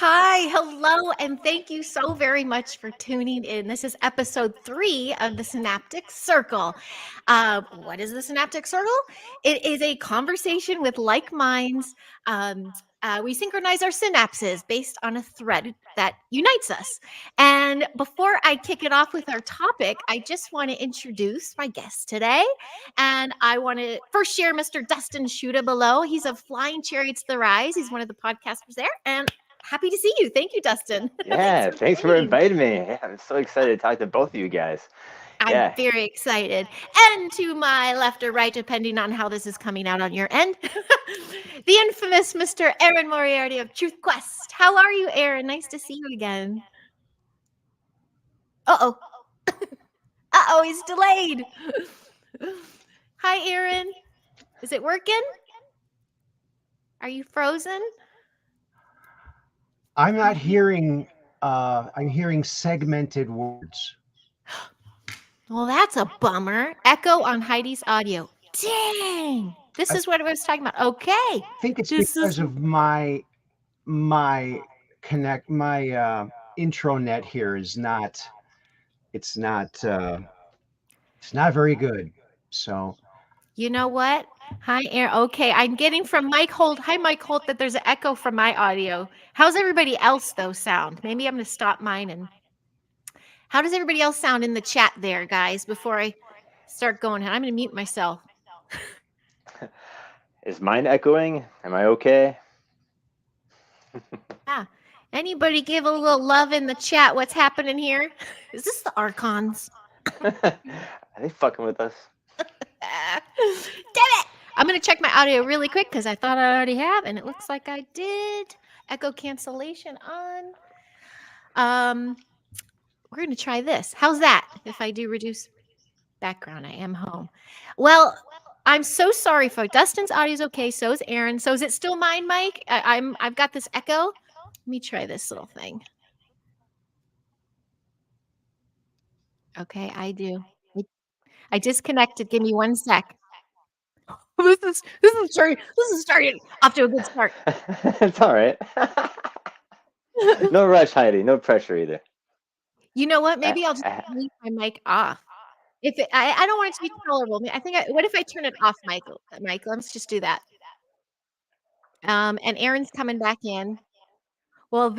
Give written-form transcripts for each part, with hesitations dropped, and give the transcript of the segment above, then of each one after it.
Hi, hello, and thank you so very much for tuning in. This is episode 3 of the Synaptic Circle. What is the Synaptic Circle? It is a conversation with like minds. We synchronize our synapses based on a thread that unites us. And before I kick it off with our topic, I just want to introduce my guest today. And I want to first share Mr. Dustin Schutta below. He's of Flying Chariots The Rise. He's one of the podcasters there. And happy to see you. Thank you, Dustin. Yeah, thanks for inviting me. Yeah, I'm so excited to talk to both of you guys. I'm Yeah. very excited. And to my left or right, depending on how this is coming out on your end, the infamous Mr. Aaron Moriarity of Truth Quest. How are you, Aaron? Nice to see you again. Uh-oh. Uh-oh, he's delayed. Hi, Aaron. Is it working? Are you frozen? I'm not hearing, I'm hearing segmented words. Well, that's a bummer. Echo on Heidi's audio. Dang. This is what I was talking about. Okay. I think it's because of my intranet here is not, it's not very good. So you know what? Hi, Aaron. Okay, I'm getting from Mike Holt. Hi, Mike Holt, that there's an echo from my audio. How's everybody else, though, sound? Maybe I'm going to stop mine. And how does everybody else sound in the chat there, guys, before I start going? I'm going to mute myself. Is mine echoing? Am I okay? Yeah. Anybody give a little love in the chat? What's happening here? Is this the Archons? Are they fucking with us? Damn it! I'm going to check my audio really quick because I thought I already have, and it looks like I did. Echo cancellation on. We're going to try this. How's that if I do reduce background? I am home. Well, I'm so sorry, folks. Dustin's audio is okay. So is Aaron. So is it still mine, Mike? I've got this echo. Let me try this little thing. Okay, I do. I disconnected. Give me 1 sec. This is starting off to a good start. It's all right. No rush, Heidi. No pressure either. You know what? Maybe I'll just leave my mic off. If I don't want it to be tolerable. What if I turn it off, Michael? Let's just do that. And Aaron's coming back in. Well,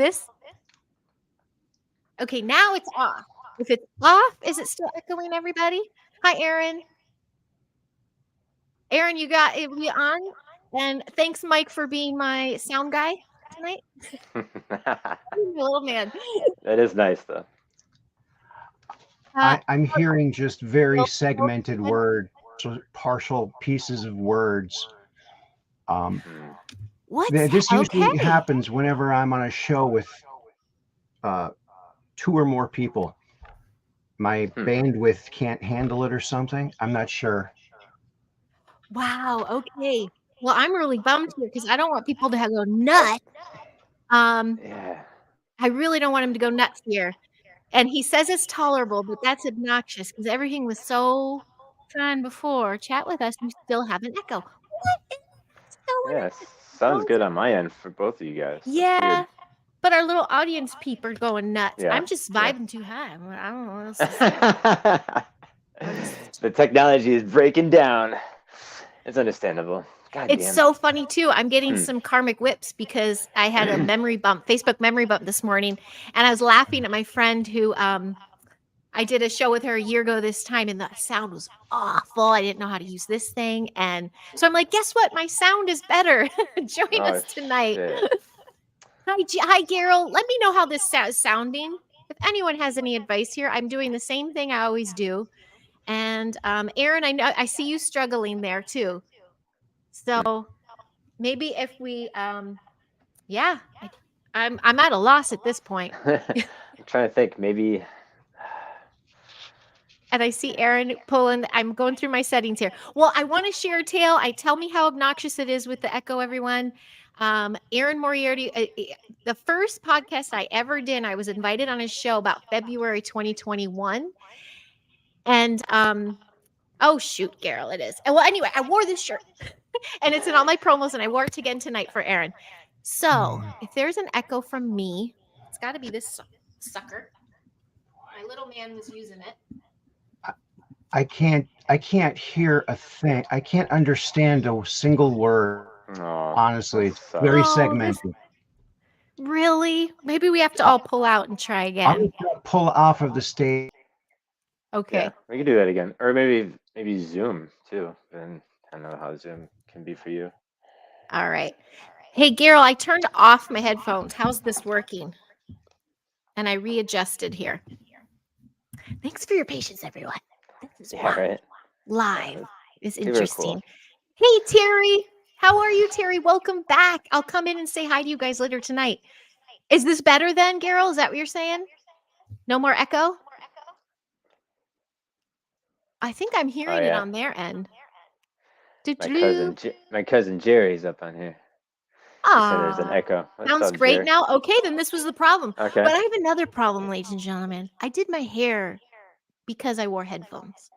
okay, now it's off. If it's off, is it still echoing, everybody? Hi, Aaron. Aaron, you got it on? And thanks, Mike, for being my sound guy tonight. Little man. That is nice, though. I'm hearing just very segmented words, partial pieces of words. This usually happens whenever I'm on a show with 2 or more people. My bandwidth can't handle it or something. I'm not sure. Wow. Okay. Well, I'm really bummed here because I don't want people to go nuts. Yeah. I really don't want him to go nuts here. And he says it's tolerable, but that's obnoxious because everything was so fun before. Chat with us, you still have an echo. What? Yeah, sounds good on my end for both of you guys. Yeah. But our little audience peep are going nuts. Yeah. I'm just vibing too high. I don't know what else to say. The technology is breaking down. It's understandable. It's so funny too. I'm getting some karmic whips because I had a memory bump, Facebook memory bump this morning, and I was laughing at my friend who I did a show with her a year ago this time, and the sound was awful. I didn't know how to use this thing, and so I'm like, guess what? My sound is better. Join us tonight. Hi, Gerald. Let me know how this is sounding. If anyone has any advice here, I'm doing the same thing I always do. And Aaron, I know I see you struggling there too. So maybe if we, I'm at a loss at this point. I'm trying to think, maybe. And I see Aaron pulling. I'm going through my settings here. Well, I want to share a tale. Tell me how obnoxious it is with the echo, everyone. Aaron Moriarty, the first podcast I ever did, I was invited on his show about February 2021. And oh shoot, Carol, it is. Well, anyway, I wore this shirt. And it's in all my promos, and I wore it again tonight for Aaron. So if there's an echo from me, it's got to be this sucker. My little man was using it. I can't hear a thing. I can't understand a single word. Oh, Honestly, that it's sucks. very Oh, segmented. Really? Maybe we have to all pull out and try I'm again. gonna pull off of the stage. Okay. Yeah, we can do that again, or maybe Zoom too. And I don't know how Zoom can be for you. All right. Hey, Carol, I turned off my headphones. How's this working? And I readjusted here. Thanks for your patience, everyone. This is Yeah, right. live. It's Super interesting. cool. Hey, Terry. How are you, Terry? Welcome back. I'll come in and say hi to you guys later tonight. Is this better then, Carol? Is that what you're saying? No more echo? I think I'm hearing it yeah. on their end. My cousin Jerry's up on here. She said there's an echo. What's Sounds up, great Jerry? now. Okay, then this was the problem. Okay. But I have another problem, ladies and gentlemen. I did my hair because I wore headphones.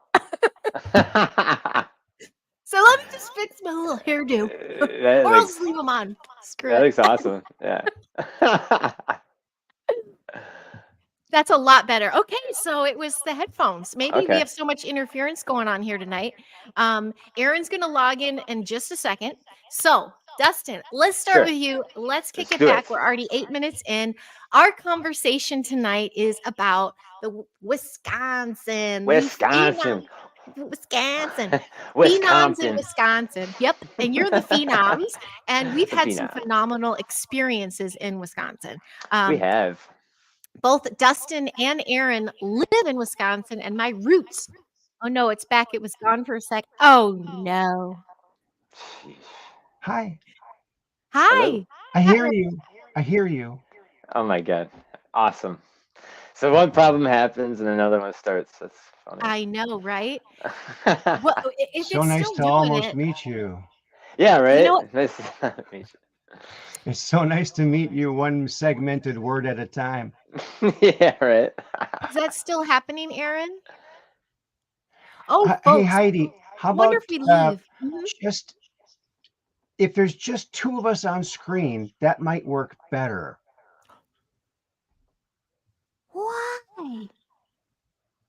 So let me just fix my little hairdo. That Or I'll looks, just leave them on. Screw that it. looks awesome. Yeah. That's a lot better. Okay, so it was the headphones. Maybe we Okay. have so much interference going on here tonight. Aaron's going to log in just a second. So, Dustin, let's start Sure. with you. Let's kick Let's it do back. it. We're already 8 minutes in. Our conversation tonight is about the Wisconsin. Wisconsin. Wisconsin. Phenoms in Wisconsin. Wisconsin. Yep. And you're the phenoms. And we've The had some phenom. phenomenal experiences in Wisconsin. We have. Both Dustin and Aaron live in Wisconsin, and my roots. Oh no, it's back. It was gone for a sec. Oh no. Jeez. Hi, Hello. Hi. I hear you. I hear you. Oh my God. Awesome. So one problem happens and another one starts. That's funny. I know, right? Well, if So it's nice still to doing almost it, meet you. Yeah, right? you know what? Nice to meet It's so nice to meet you, one segmented word at a time. you. Yeah, right. Is that still happening, Aaron? Oh, Hey, folks, Heidi, how I wonder if about we leave. Mhm. just if there's just two of us on screen, that might work better. Why?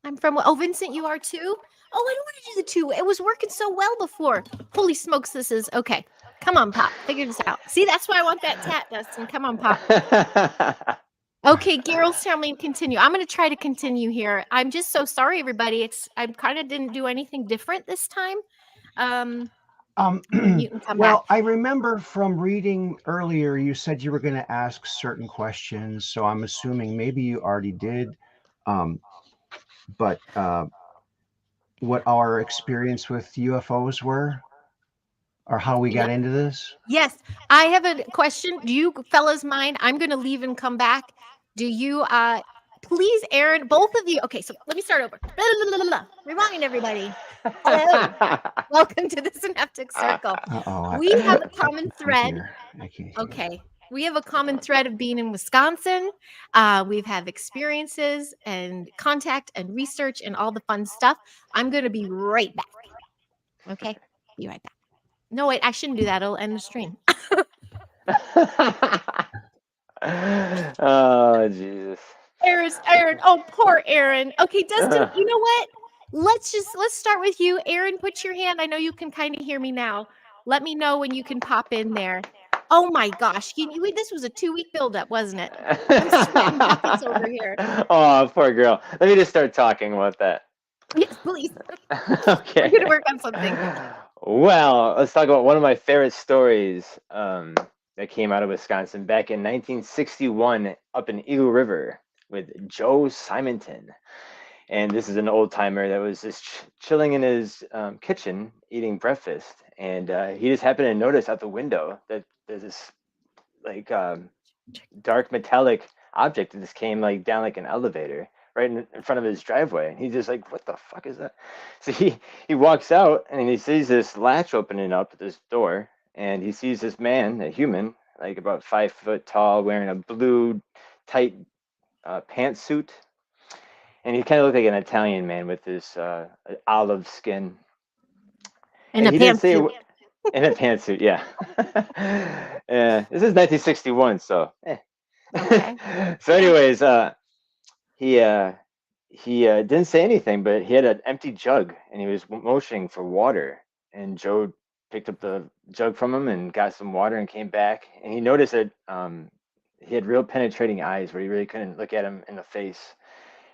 I'm from, oh, Vincent, you are too? Oh, I don't want to do the two. It was working so well before. Holy smokes, this is okay. Come on, Pop. Figure this out. See, that's why I want that tat, Dustin. Come on, Pop. Okay, Gerald's telling me to continue. I'm going to try to continue here. I'm just so sorry, everybody. I kind of didn't do anything different this time. I'm gonna mute and come Well, back. I remember from reading earlier, you said you were going to ask certain questions, so I'm assuming maybe you already did. But what our experience with UFOs were, or how we got into this? Yes, I have a question. Do you fellas mind? I'm going to leave and come back. Do you, please, Aaron, both of you. Okay, so let me start over. Rewind, everybody. Hello. Welcome to the Synaptic Circle. Uh-oh, We have a common thread. I can't hear. Okay. We have a common thread of being in Wisconsin. We've had experiences and contact and research and all the fun stuff. I'm going to be right back. Okay. Be right back. No, wait, I shouldn't do that. It'll end the stream. Oh, Jesus. Aaron. Oh, poor Aaron. Okay, Dustin, you know what? Let's start with you. Aaron, put your hand. I know you can kind of hear me now. Let me know when you can pop in there. Oh my gosh. This was a 2-week buildup, wasn't it? I'm sweating buckets over here. Oh, poor girl. Let me just start talking about that. Yes, please. Okay. We're gonna work on something. Well, let's talk about one of my favorite stories that came out of Wisconsin back in 1961 up in Eagle River with Joe Simonton. And this is an old timer that was just chilling in his kitchen eating breakfast. And he just happened to notice out the window that there's this like dark metallic object that just came like down like an elevator right in front of his driveway. And he's just like, what the fuck is that? So he walks out and he sees this latch opening up at this door. And he sees this man, a human, like about 5 foot tall, wearing a blue tight pantsuit. And he kind of looked like an Italian man with this olive skin. And a he didn't say, pantsuit. In a pantsuit, yeah. Yeah, this is 1961, so. Okay. So, anyways, he didn't say anything, but he had an empty jug and he was motioning for water. And Joe picked up the jug from him and got some water and came back. And he noticed that he had real penetrating eyes where he really couldn't look at him in the face.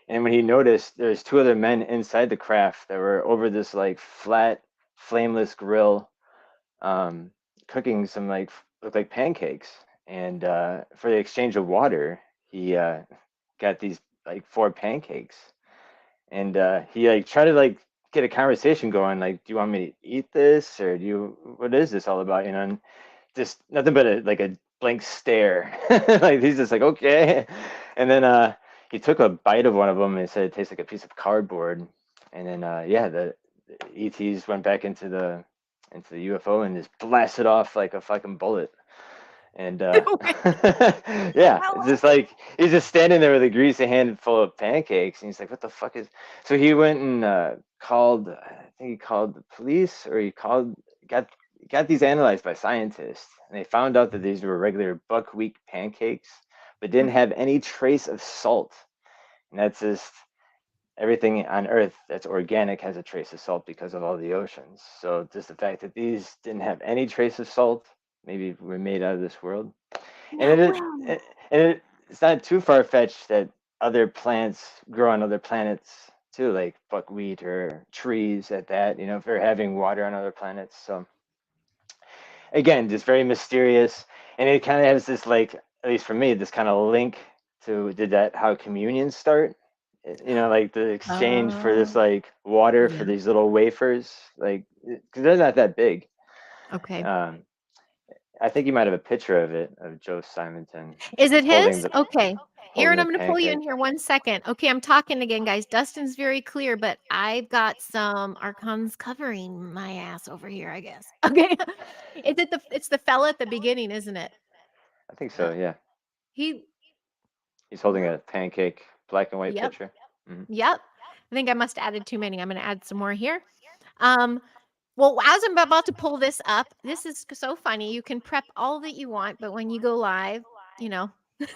And when he noticed there's two other men inside the craft that were over this like flat, flameless grill, um, cooking some like looked like pancakes. And for the exchange of water, he got these like four pancakes. And he like tried to like get a conversation going, like, do you want me to eat this, or what is this all about, and just nothing but a blank stare. Like he's just like, okay. And then he took a bite of one of them and said it tastes like a piece of cardboard. And then yeah, the ETs went back into the UFO and just blasted off like a fucking bullet. And yeah, it's just like he's just standing there with a greasy handful of pancakes, and he's like, "What the fuck is?" So he went and called. I think he called the police, or he got these analyzed by scientists, and they found out that these were regular buckwheat pancakes, but didn't have any trace of salt. And that's just everything on Earth that's organic has a trace of salt because of all the oceans. So just the fact that these didn't have any trace of salt, maybe we're made out of this world. And No way. it's not too far fetched that other plants grow on other planets too, like buckwheat or trees at that, if they're having water on other planets. So again, just very mysterious. And it kind of has this, like, at least for me, this kind of link to did that how communions start? Like the exchange for this like water for Yeah. these little wafers, like because they're not that big. Okay. I think you might have a picture of it of Joe Simonton. Is it He's holding his? the Okay. holding Aaron, the I'm going to pull you pancake. in here 1 second. Okay, I'm talking again, guys. Dustin's very clear, but I've got some archons covering my ass over here, I guess. Okay. It's the fella at the beginning, isn't it? I think so. Yeah, He he's holding Well, a pancake, black and white yep. picture. Hmm. Yep. I think I must have added too many. I'm going to add some more here. Well, as I'm about to pull this up, this is so funny. You can prep all that you want, but when you go live,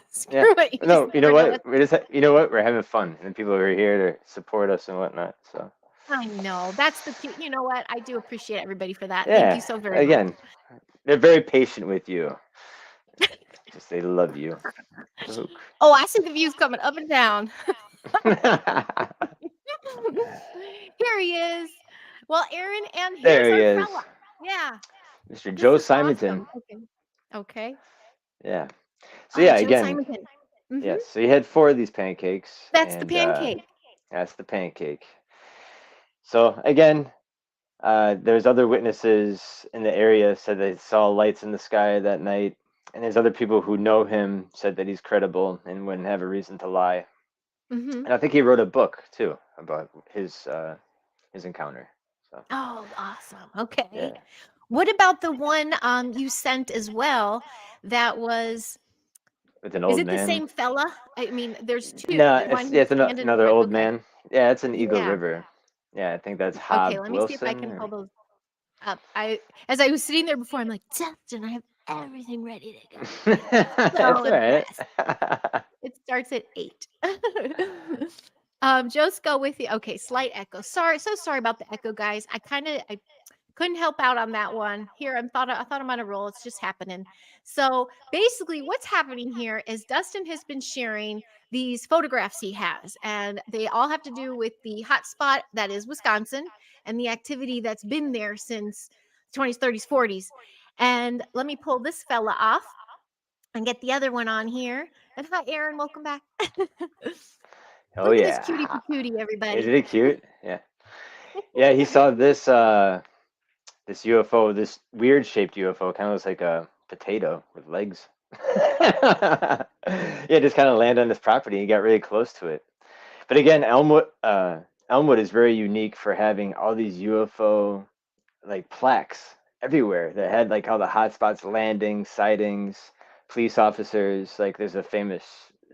screw Yeah. it. You just No, you know never know what? what. You know what? We're having fun, and people are here to support us and whatnot. So I know. That's the cute. You know what? I do appreciate everybody for that. Thank you yeah. so very much. Again, they're very patient with you. Just they love you. Ook. Oh, I see the views coming up and down. Here he is. Well, Aaron, and here's There he our is, fella. Yeah, Mr. this Joe is Simonton. awesome. Okay. Okay. Yeah. So Oh, yeah, Joe again, Simonton. yes. So you had four of these pancakes, That's the and pancake. that's the pancake. So again, there's other witnesses in the area said they saw lights in the sky that night, and there's other people who know him said that he's credible and wouldn't have a reason to lie. Mm-hmm. And I think he wrote a book too about his encounter. So Oh, awesome. Okay. yeah, What about the one you sent as well? That was, with an is old it the man. same fella? I mean, there's two. No, The one yeah, who's it's standing in another front. old Okay. man. Yeah, it's in Eagle Yeah. River. Yeah, I think that's Okay. Hob Let me see if I Wilson. can pull those up. As I was sitting there before, I'm like, Dustin, I have everything ready to go. So That's all right. impressed. It starts at 8. Just go with you. Okay, slight echo. Sorry, so sorry about the echo, guys. I couldn't help out on that one. Here, I thought I'm on a roll. It's just happening. So basically, what's happening here is Dustin has been sharing these photographs he has, and they all have to do with the hotspot that is Wisconsin and the activity that's been there since 20s, 30s, 40s. And let me pull this fella off and get the other one on here. And hi, Aaron. Welcome back. Oh Look at this yeah, cutie patootie, isn't everybody. it cute? Yeah, yeah. He saw this UFO, this weird shaped UFO, kind of looks like a potato with legs. Yeah, just kind of land on this property. He got really close to it. But again, Elmwood is very unique for having all these UFO like plaques everywhere that had like all the hotspots, landings, sightings, police officers. Like there's a famous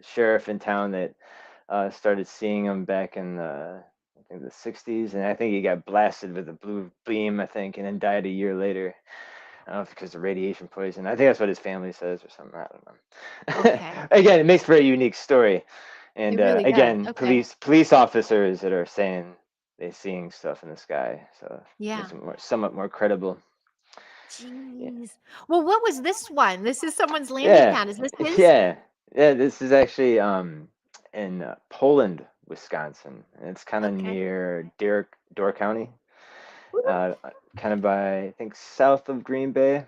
sheriff in town that started seeing them back in the, I think the 60s, and I think he got blasted with a blue beam, I think, and then died a year later. I don't know if because of radiation poison. I think that's what his family says or something. I don't know. Okay. Again, it makes for a unique story. And It really does. again, Okay. police officers that are saying they're seeing stuff in the sky, so Yeah. makes it somewhat more credible. Jeez. Well, what was this one? This is someone's landing Yeah, pad. Is this his? yeah. This is actually in Poland, Wisconsin, and it's kind of Okay. near Door County, Woo. kind of by I think south of Green Bay.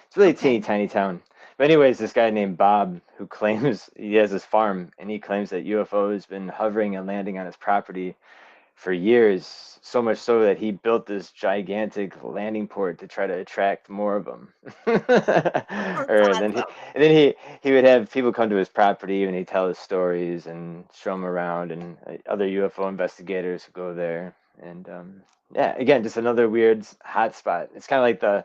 It's really a Okay. teeny tiny town. But anyways, this guy named Bob who claims he has his farm and he claims that UFO has been hovering and landing on his property for years, so much so that he built this gigantic landing port to try to attract more of them. Or then Awesome. he would have people come to his property and he'd tell his stories and show them around, and other UFO investigators would go there. And yeah, again, just another weird hotspot. It's kind of like the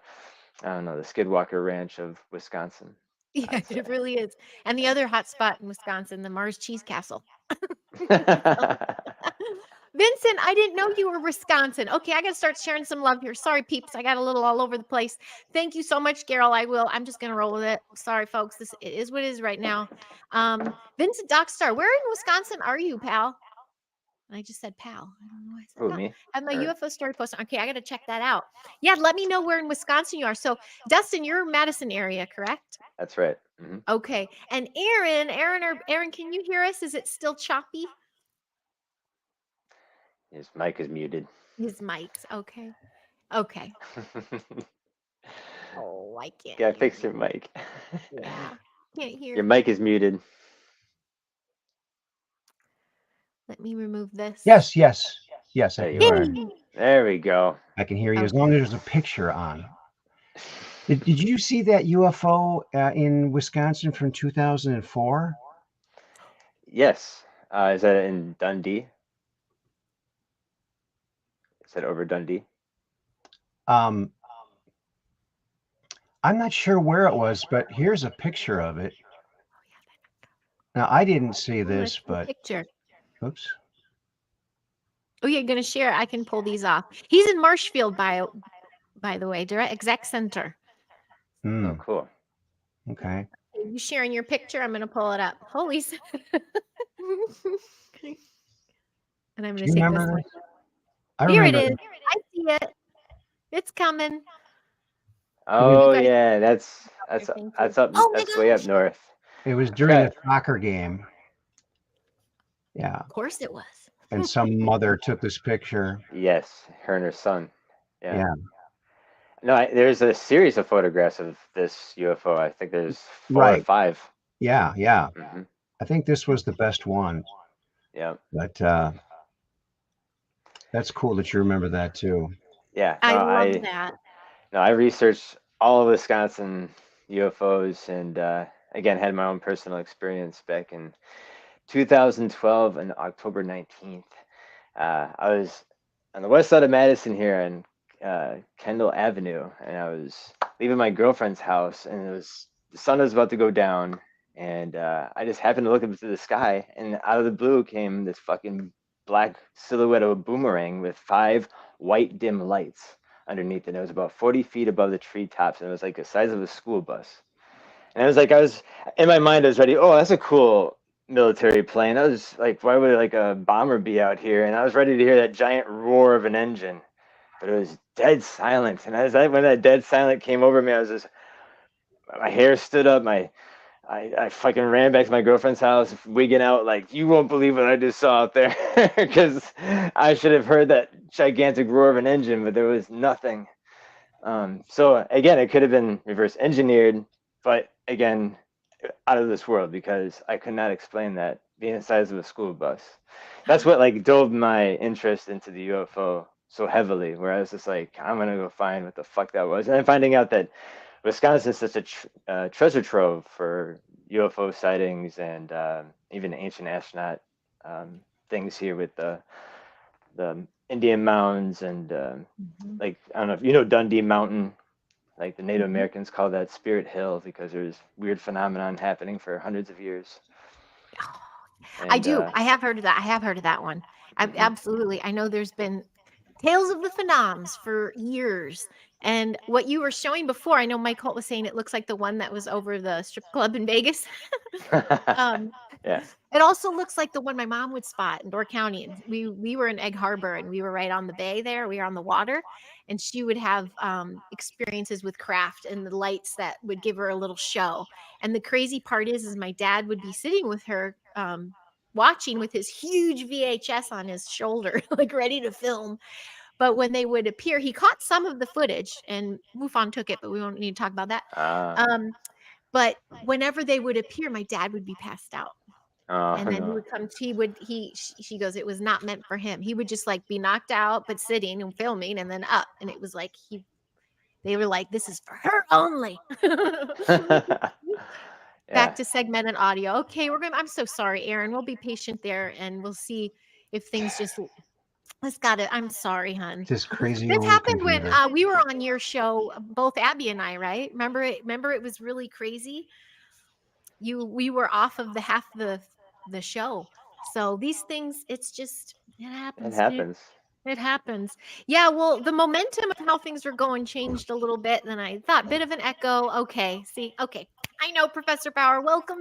Skidwalker Ranch of Wisconsin. Yeah, I'd say. it really is. And the other hot spot in Wisconsin, the Mars Cheese Castle. Vincent, I didn't know you were Wisconsin. Okay, I got to start sharing some love here. Sorry, peeps. I got a little all over the place. Thank you so much, Carol. I'm just going to roll with it. Sorry, folks. It is what it is right now. Vincent Dockstar, where in Wisconsin are you, pal? I just said pal. I don't know why I said Who, that. me? I have my Or- UFO story posted. Okay, I got to check that out. Yeah, let me know where in Wisconsin you are. So, Dustin, you're Madison area, correct? That's right. Mhm. Okay. And Aaron, can you hear us? Is it still choppy? His mic is muted. His mic's okay. Okay. Oh, I can't Gotta hear fix you. your mic. Yeah. Can't hear. Your mic is muted. Let me remove this. Yes, I There can you hear are. you. There we go. I can hear you as Okay. long as there's a picture on. Did you see that UFO in Wisconsin from 2004? Yes. Is that in Dundee? Is that over Dundee? I'm not sure where it was, but here's a picture of it. Now, I didn't see this, but picture. oops. Oh, you're gonna share. I can pull these off. He's in Marshfield, by the way, direct exact center. Oh, cool. Okay. You sharing your picture? I'm gonna pull it up. Holy. And I'm gonna take this one. Here it is. I see it. It's coming. Oh guys- yeah, that's Thank that's you. up. Oh my That's way up gosh. north. It was during a soccer game. Yeah. Of course it was. And some mother took this picture. Yes, her and her son. Yeah. No, there's a series of photographs of this UFO. I think there's 4 or Right. 5. Yeah. Mm-hmm. I think this was the best one. Yeah. But that's cool that you remember that too. Yeah. I love that. No, I researched all of Wisconsin UFOs, and again had my own personal experience back in 2012 on October 19th. I was on the west side of Madison here on Kendall Avenue, and I was leaving my girlfriend's house, and the sun was about to go down, and I just happened to look up to the sky, and out of the blue came this fucking black silhouette of a boomerang with 5 white dim lights underneath it. It was about 40 feet above the treetops, and it was like the size of a school bus. And I was in my mind, I was ready. Oh, that's a cool military plane. I was like, why would like a bomber be out here? And I was ready to hear that giant roar of an engine, but it was dead silent. And when that dead silent came over me, my hair stood up. I fucking ran back to my girlfriend's house, wigging out like, you won't believe what I just saw out there, because I should have heard that gigantic roar of an engine, but there was nothing. So again, it could have been reverse engineered, but again, out of this world, because I could not explain that being the size of a school bus. That's what like drove my interest into the UFO so heavily, where I was just like, I'm gonna go find what the fuck that was, and then finding out that Wisconsin is such a treasure trove for UFO sightings and even ancient astronaut things here with the Indian mounds and like, I don't know if you know Dundee Mountain. Like the Native Americans call that Spirit Hill because there's weird phenomenon happening for hundreds of years. I do. I have heard of that. I have heard of that one. Absolutely. I know there's been tales of the phenoms for years. And what you were showing before, I know Mike Holt was saying it looks like the one that was over the strip club in Vegas. um, Yeah. It also looks like the one my mom would spot in Door County. And we were in Egg Harbor and we were right on the bay there. We were on the water, and she would have experiences with craft and the lights that would give her a little show. And the crazy part is my dad would be sitting with her watching with his huge VHS on his shoulder, like ready to film. But when they would appear, he caught some of the footage and MUFON took it, but we won't need to talk about that. But whenever they would appear, my dad would be passed out. Oh And then he no. would come, she goes, it was not meant for him. He would just like be knocked out, but sitting and filming and then up. And it was like, they were like, this is for her only. Back Yeah. to segmented audio. Okay, I'm so sorry, Aaron. We'll be patient there and we'll see if things just, I'm sorry, hon. This crazy This old happened when computer. we were on your show, both Abby and I, right? Remember it was really crazy. We were off of the half the show. So these things, it It happens, dude. happens. It happens. Yeah, well, the momentum of how things were going changed a little bit. Then I thought, bit of an echo. Okay, see, okay. I know, Professor Bauer. Welcome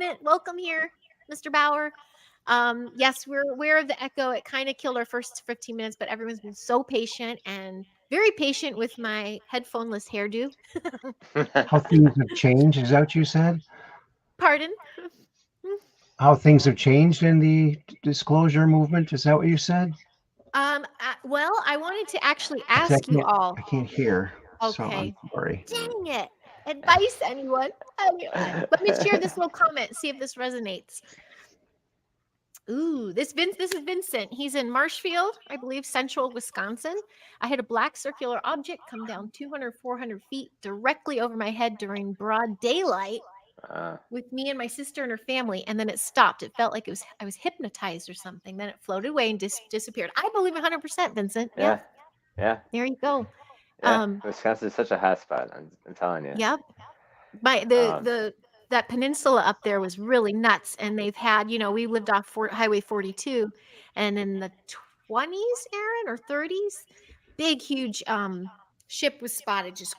here, Mr. Bauer. Yes, we're aware of the echo. It kind of killed our first 15 minutes, but everyone's been so patient and very patient with my headphoneless hairdo. How things have changed, is that what you said? Pardon? How things have changed in the disclosure movement, is that what you said? Well, I wanted to actually 'Cause ask you all. I can't hear. So Okay. I'm sorry. Dang it. Advice, anyone? Let me share this little comment, see if this resonates. Ooh, this is Vincent. He's in Marshfield, I believe, central Wisconsin. I had a black circular object come down 200, 400 feet directly over my head during broad daylight with me and my sister and her family, and then it stopped. It felt like I was hypnotized or something. Then it floated away and disappeared. I believe 100%, Vincent. Yeah. Yeah. There you go. Yeah. Wisconsin is such a hot spot. I'm telling you. Yep. That peninsula up there was really nuts, and they've had, we lived off Highway 42, and in the 20s, Aaron, or 30s, big huge ship was spotted just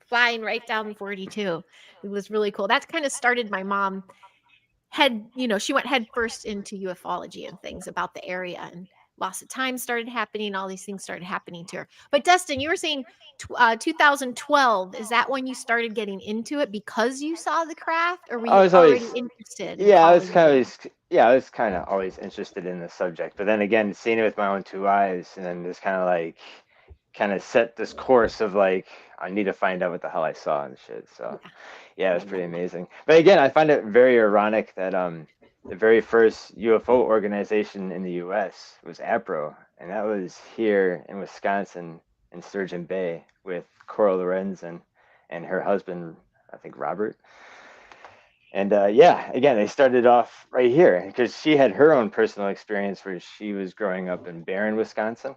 flying right down 42. It was really cool. That kind of started my mom she went head first into ufology and things about the area, and loss of time started happening. All these things started happening to her. But Dustin, you were saying 2012. Is that when you started getting into it because you saw the craft, or were I you was already always, interested in yeah, I was following kind it? of, yeah, I was kind of always interested in the subject. But then again, seeing it with my own two eyes, and then just kind of set this course of like, I need to find out what the hell I saw and shit. So, yeah, it was pretty amazing. But again, I find it very ironic that the very first UFO organization in the U.S. was APRO, and that was here in Wisconsin in Sturgeon Bay with Cora Lorenz and her husband, I think Robert. And yeah, again, they started off right here because she had her own personal experience where she was growing up in Barron, Wisconsin.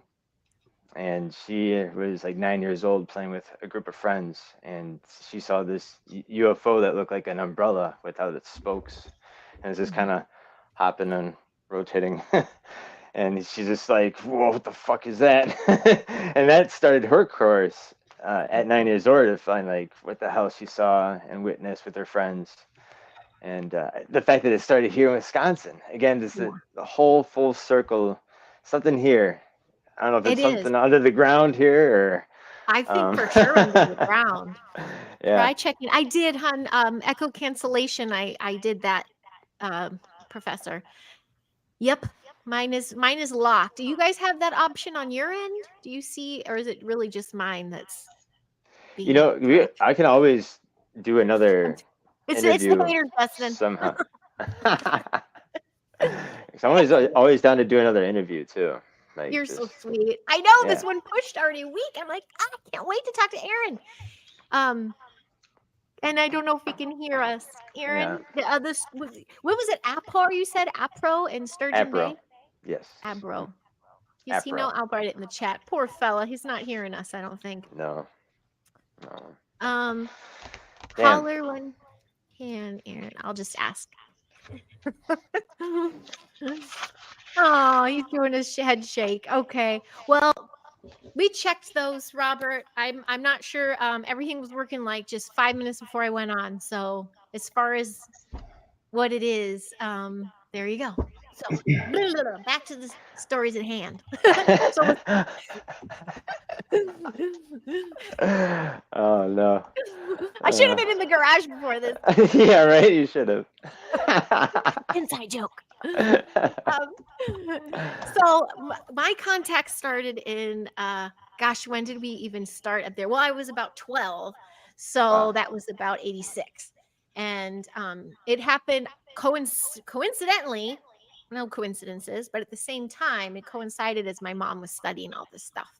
And she was like 9 years old playing with a group of friends. And she saw this UFO that looked like an umbrella without its spokes. And it was just kind of hopping and rotating. And she's just like, whoa, what the fuck is that? And that started her course at 9 years old to find like what the hell she saw and witnessed with her friends. And the fact that it started here in Wisconsin, again, just the whole full circle, something here. I don't know if it's something under the ground here or. I think for sure under the ground. Yeah. Try checking. I did, hon. Echo cancellation. I did that, Professor. Yep. Mine is locked. Do you guys have that option on your end? Do you see, or is it really just mine that's being I can always do another interview the haters, Dustin. somehow. I'm always down to do another interview too. Like You're so sweet. I know this Yeah. one pushed already a week. I'm like, I can't wait to talk to Aaron. And I don't know if he can hear us. Aaron, the other, what was it? APRO, you said? APRO in Sturgeon APRO. Bay? Yes. APRO. Does he APRO. know? I'll write it in the chat. Poor fella. He's not hearing us, I don't think. No. Caller one can, Aaron. I'll just ask. Oh, he's doing a head shake. Okay. Well, we checked those, Robert. I'm not sure. Everything was working like just 5 minutes before I went on. So as far as what it is, there you go. So back to the stories at hand. So Oh no. I should have been in the garage before this. Yeah, right. You should have. Inside joke. Um, so my contact started in gosh, when did we even start up there? Well, I was about 12, so Wow. that was about 86, and it happened coincidentally, no coincidences, but at the same time it coincided as my mom was studying all this stuff,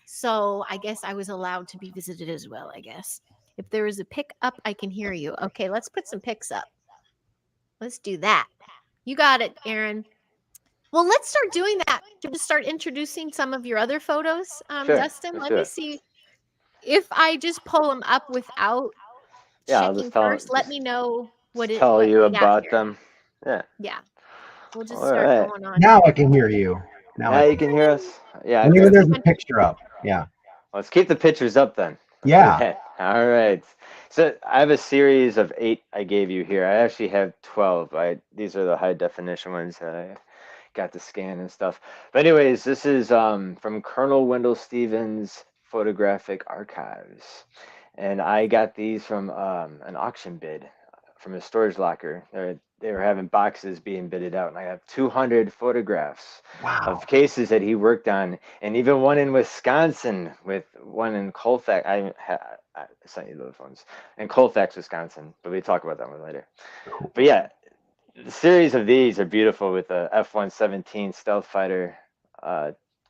so I guess I was allowed to be visited as well. I guess if there is a pick up, I can hear you. Okay, let's put some pics up. Let's do that. You got it, Aaron. Well, let's start doing that. Just start introducing some of your other photos, Sure. Dustin. Let's Let do me it. see if I just pull them up without Yeah, I'll checking just tell first. Let me know what tell what you we got about here. them. Yeah. Yeah, we'll just All start right. going on. Now I can hear you. Now Now I you can hear us. Yeah, I've maybe got. there's a picture up. Yeah. Let's keep the pictures up then. Let's do Yeah. that. All right. So I have a series of 8 I gave you here. I actually have 12. These are the high definition ones that I got to scan and stuff. But anyways, this is from Colonel Wendell Stevens' photographic archives, and I got these from an auction bid from a storage locker. They were having boxes being bidded out, and I have 200 photographs Wow. of cases that he worked on, and even one in Wisconsin with one in Colfax. I sent you those ones in Colfax, Wisconsin, but we talk about that one later. Cool. But yeah, the series of these are beautiful with the F-117 stealth fighter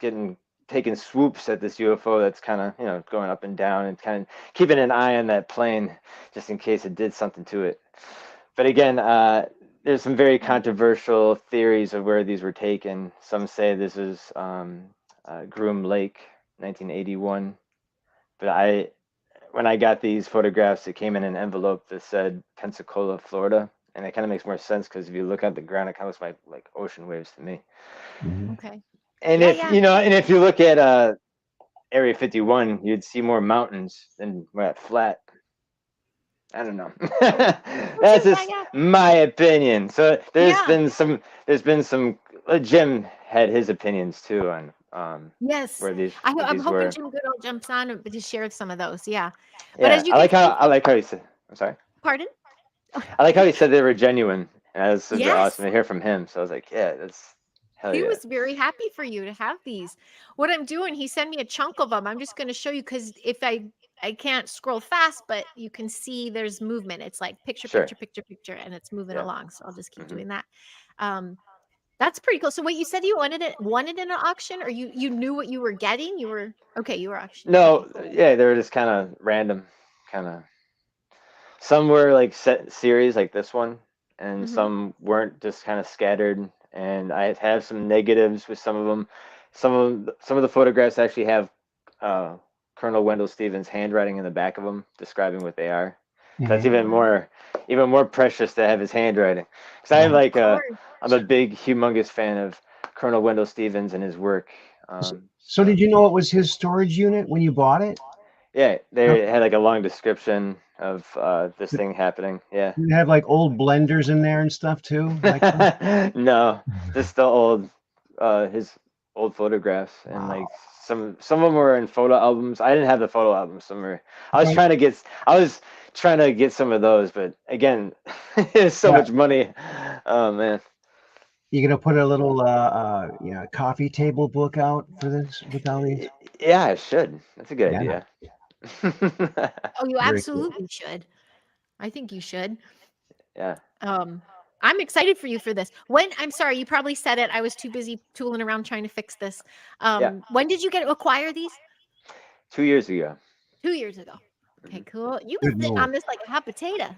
taking swoops at this UFO that's kind of going up and down and kind of keeping an eye on that plane just in case it did something to it. But again, there's some very controversial theories of where these were taken. Some say this is Groom Lake, 1981. But when I got these photographs, it came in an envelope that said Pensacola, Florida, and it kind of makes more sense because if you look at the ground, it kind of looks like ocean waves to me. Mhm. Okay. And Yeah, if yeah. and if you look at Area 51, you'd see more mountains than we're at flat. I don't know. That's Yeah, just yeah. my opinion. So there's Yeah. been some. Jim had his opinions too on Yes. where these I'm what these hoping were. Jim Goodall jumps on to share some of those. Yeah. But Yeah, as you can see, I like how he said. I'm sorry. pardon? I like how he said they were genuine. And this is Yes. awesome to hear from him. So I was like, yeah, that's hell He yeah. was very happy for you to have these. What I'm doing, he sent me a chunk of them. I'm just going to show you because if I can't scroll fast, but you can see there's movement. It's like picture, Sure. picture, picture, picture, and it's moving Yeah. along. So I'll just keep Mhm. doing that. That's pretty cool. So wait, you said you wanted it in an auction, or you knew what you were getting? You were okay. You were auctioning. No, Okay, cool. yeah, they were just kind of random, kind of. Some were like set series like this one, and Mm-hmm. some weren't, just kind of scattered. And I have some negatives with some of them. Some of the photographs actually have Colonel Wendell Stevens' handwriting in the back of them, describing what they are. So that's Mhm. even more precious to have his handwriting. Because I'm Yeah. like Of I'm a big, humongous fan of Colonel Wendell Stevens and his work. So did you know it was his storage unit when you bought it? Yeah, No. they had like a long description of this thing happening. Yeah. Did it have like old blenders in there and stuff too? Like that? No, just the his old photographs, and Wow. like some of them were in photo albums. I didn't have the photo albums. Some were. Okay. I was trying to get some of those, but again, it's so Yeah. much money. Oh man. You gonna put a little coffee table book out for this with all these? Yeah, I should. That's a good Yeah. idea. Oh, you Very cool. absolutely should. I think you should. Yeah. I'm excited for you for this. I'm sorry, you probably said it. I was too busy tooling around trying to fix this. Yeah. When did you acquire these? 2 years ago. 2 years ago. Okay, Mhm. cool. You've Good been sitting move. on this like a hot potato.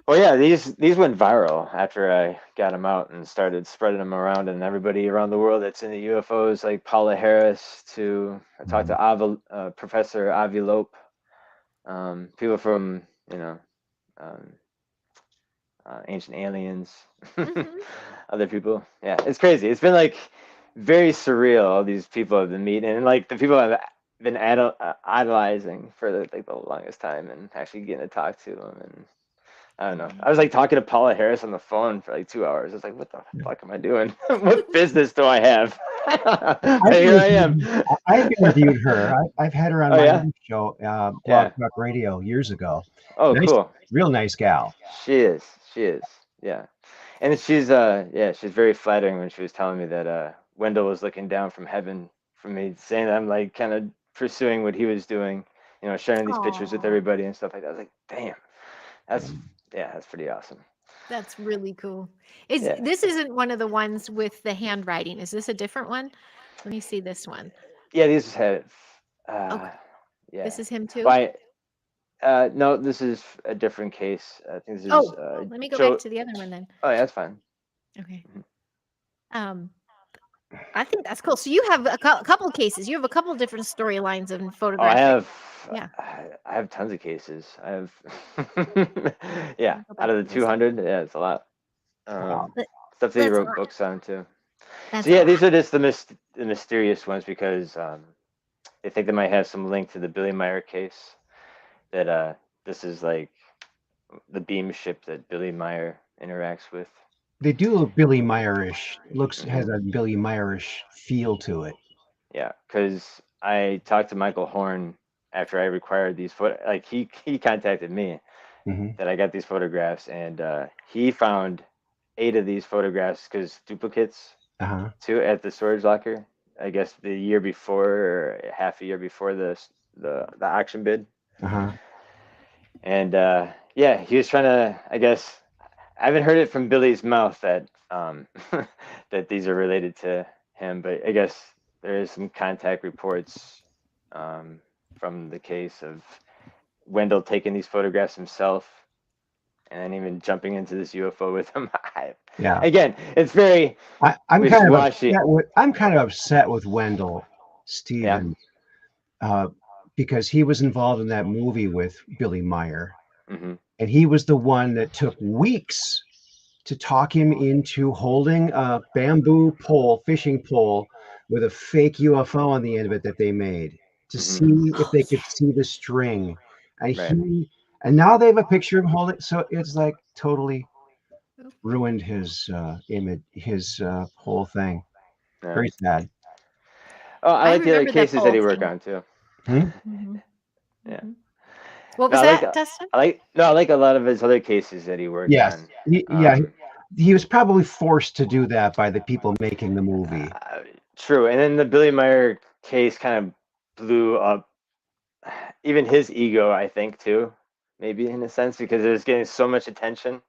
Well, yeah, these went viral after I got them out and started spreading them around, and everybody around the world that's in the UFOs, like Paula Harris, I talked to Professor Avi Loeb, people from um, ancient aliens, Mhm. other people. Yeah, it's crazy. It's been like very surreal. All these people have been meeting, and like the people I've been idolizing for like the longest time, and actually getting to talk to them. And I don't know. I was like talking to Paula Harris on the phone for like 2 hours. It's like, what the fuck am I doing? What business do I have? But here I am. I've interviewed her. I've had her on Oh my yeah, own show, Blog yeah. Talk Radio, years ago. Oh Nice, cool. real nice gal. She is. She is. Yeah. And she's yeah, she's very flattering when she was telling me that Wendell was looking down from heaven for me, saying that I'm like kind of pursuing what he was doing, sharing these pictures with Aw, everybody and stuff like that. I was like, damn, that's yeah, that's pretty awesome. that's really cool. Is Yeah. this isn't one of the ones with the handwriting? Is this a different one? Let me see this one. Yeah, these have Okay, yeah. this is him too. Why no, this is a different case. I think this is Oh, let me go back Joe. to the other one then. Oh, yeah, that's fine. Okay. I think that's cool. So you have a couple cases. You have a couple different storylines and Oh, photographic. Yeah. I have tons of cases. I have Let yeah, me go out back of to the this. 200, yeah, it's a lot. Wow. Stuff that he That's a wrote lot. books on too. That's So a yeah, lot. these are just the mysterious ones because they think they might have some link to the Billy Meyer case. That this is like the beam ship that Billy Meyer interacts with. They do look Billy Meyerish. Looks Mhm. has a Billy Meyerish feel to it. Yeah, because I talked to Michael Horn after I required these like he contacted me Hmm. that I got these photographs, and he found 8 of these photographs because duplicates Uh-huh. too at the storage locker. I guess the year before or half a year before the auction bid, Uh-huh. and yeah, he was trying to. I guess I haven't heard it from Billy's mouth that that these are related to him, but I guess there is some contact reports from the case of Wendell taking these photographs himself and then even jumping into this UFO with him. Yeah. Again, it's very wishy-washy. I'm kind of upset with Wendell Yeah. Stevens because he was involved in that movie with Billy Meyer, Hmm. and he was the one that took weeks to talk him into holding a bamboo pole, fishing pole, with a fake UFO on the end of it that they made to Hmm. see if Oh they could yeah. see the string. And Right. and now they have a picture of him holding. So it's like totally Oop. ruined his image, his whole thing. Yeah. Very sad. Oh, I I like the other remember the cases that pole he worked thing. on too. Hmm? Hmm. Yeah. Hmm. What No, was I like that, Dustin? I like a lot of his other cases that he worked Yes. on. Yeah. He was probably forced to do that by the people making the movie. True. And then the Billy Meyer case kind of blew up even his ego, I think, too, maybe in a sense, because it was getting so much attention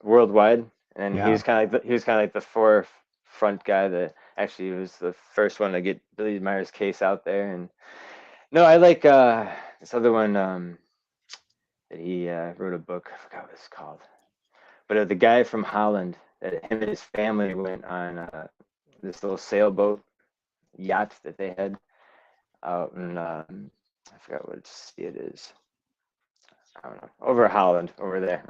worldwide. And Yeah. he was kind of like the forefront guy that actually was the first one to get Billy Meyer's case out there. And no, I like this other one that he wrote a book. I forgot what it's called, but the guy from Holland that him and his family went on this little sailboat yacht that they had out in I forgot what sea it is. I don't know, over Holland, over there.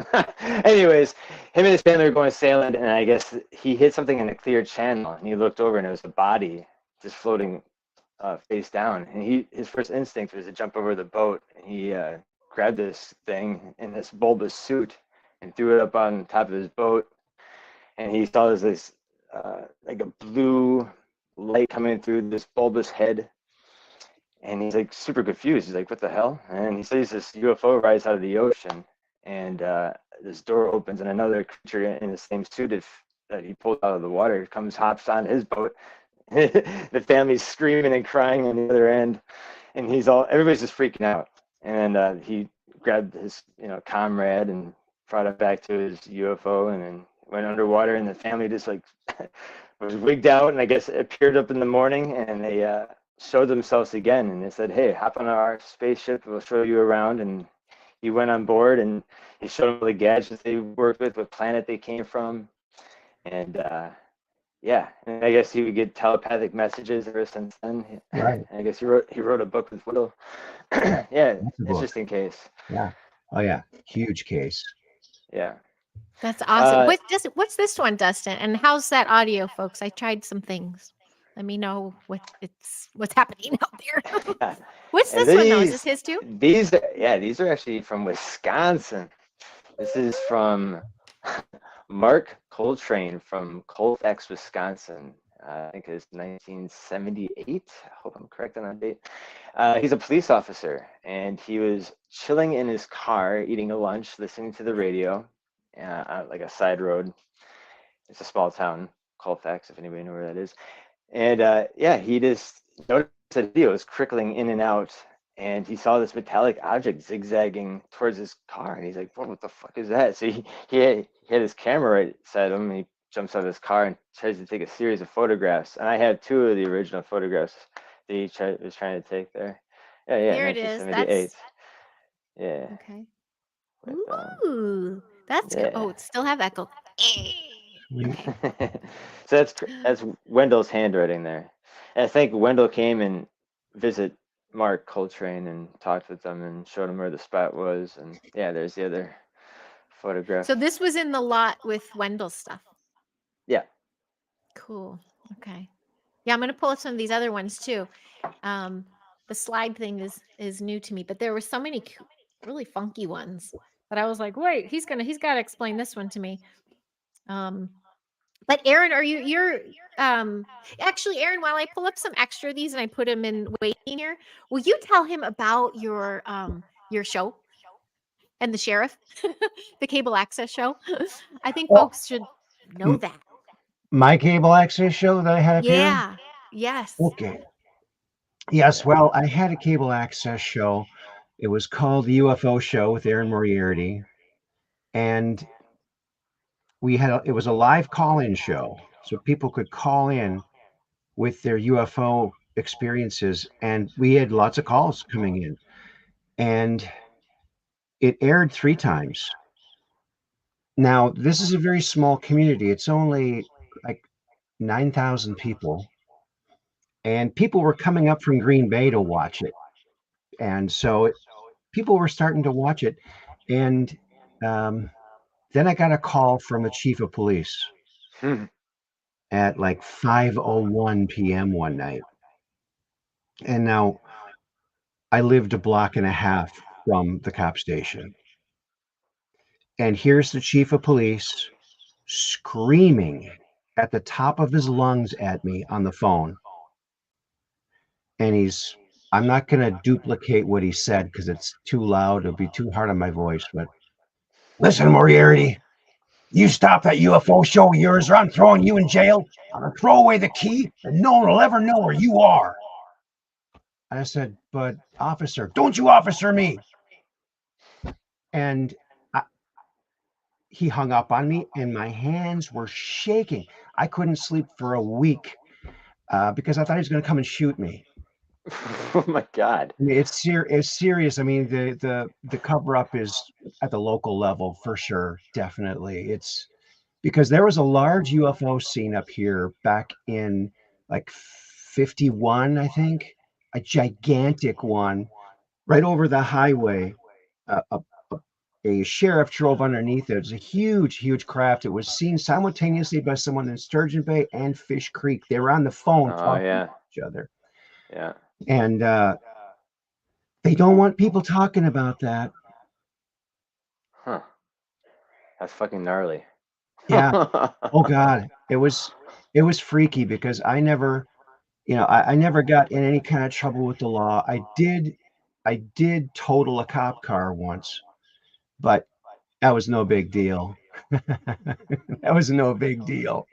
Anyways, him and his family were going sailing, and I guess he hit something in a clear channel, and he looked over, and it was a body just floating face down. And his first instinct was to jump over the boat, and he grabbed this thing in this bulbous suit and threw it up on top of his boat. And he saw this like a blue light coming through this bulbous head, and he's like super confused. He's like, "What the hell?" And he sees this UFO rise out of the ocean, and this door opens, and another creature in the same suit that he pulled out of the water hops on his boat. The family's screaming and crying on the other end, and everybody's just freaking out. And he grabbed his comrade and brought him back to his UFO, and then went underwater, and the family just like was wigged out, and I guess it appeared up in the morning, and they showed themselves again, and they said, "Hey, hop on our spaceship, we'll show you around." And he went on board, and he showed them the gadgets they worked with, what planet they came from, and yeah, and I guess he would get telepathic messages ever since then. Right. I guess he wrote a book with Whittle. Yeah, That's a book. interesting case. Yeah. Oh yeah. Huge case. Yeah. That's awesome. Uh, What's this one, Dustin? And how's that audio, folks? I tried some things. Let me know what's happening out there. yeah. What's And this one though? Is this his too? these these are actually from Wisconsin. This is from Mark Coltrane from Colfax, Wisconsin. I think it's 1978. I hope I'm correct on that date. He's a police officer, and he was chilling in his car, eating a lunch, listening to the radio, on like a side road. It's a small town, Colfax, if anybody knows where that is. And yeah, he just noticed that video was trickling in and out, and he saw this metallic object zigzagging towards his car, and he's like, "What the fuck is that?" So he had his camera right beside him, and he jumps out of his car and tries to take a series of photographs. And I have two of the original photographs that he was trying to take there. Yeah, There it is. 1978. That's Yeah. okay. With, Ooh, that's good. Oh, yeah. it still have echo. Sweet. Okay. So that's Wendell's handwriting there. And I think Wendell came and visit Mark Coltrane and talked with them and showed him where the spot was. And yeah, there's the other photograph. So this was in the lot with Wendell's stuff. Yeah. Cool. Okay. Yeah, I'm gonna pull up some of these other ones too. The slide thing is new to me, but there were so many really funky ones that I was like, wait, he's got to explain this one to me. But Aaron, you're actually, Aaron, while I pull up some extra of these and I put them in waiting here, will you tell him about your show and the sheriff, the cable access show? I think Well, folks should know that. My cable access show that I had up here? Yeah. Yes. Okay. Yes, well, I had a cable access show. It was called the UFO Show with Aaron Moriarity. And it was a live call-in show. So people could call in with their UFO experiences. And we had lots of calls coming in. And it aired 3 times. Now, this is a very small community. It's only like 9,000 people. And people were coming up from Green Bay to watch it. And so people were starting to watch it. And then I got a call from the chief of police at like 5:01 p.m. one night. And now I lived a block and a half from the cop station. And here's the chief of police screaming at the top of his lungs at me on the phone. And I'm not going to duplicate what he said because it's too loud. It'll be too hard on my voice. But listen, Moriarty, you stop that UFO show of yours or I'm throwing you in jail. I'm going to throw away the key and no one will ever know where you are. I said, but officer, don't you officer me. And he hung up on me and my hands were shaking. I couldn't sleep for a week because I thought he was going to come and shoot me. Oh my God. I mean, it's serious. I mean, the cover up is at the local level for sure. Definitely. It's because there was a large UFO scene up here back in like 51, I think, a gigantic one right over the highway. A sheriff drove underneath it. It was a huge craft. It was seen simultaneously by someone in Sturgeon Bay and Fish Creek. They were on the phone talking to each other. Yeah. And they don't want people talking about that. Huh. That's fucking gnarly. Yeah. Oh God. It was freaky because I never, I never got in any kind of trouble with the law. I did total a cop car once, but that was no big deal. That was no big deal.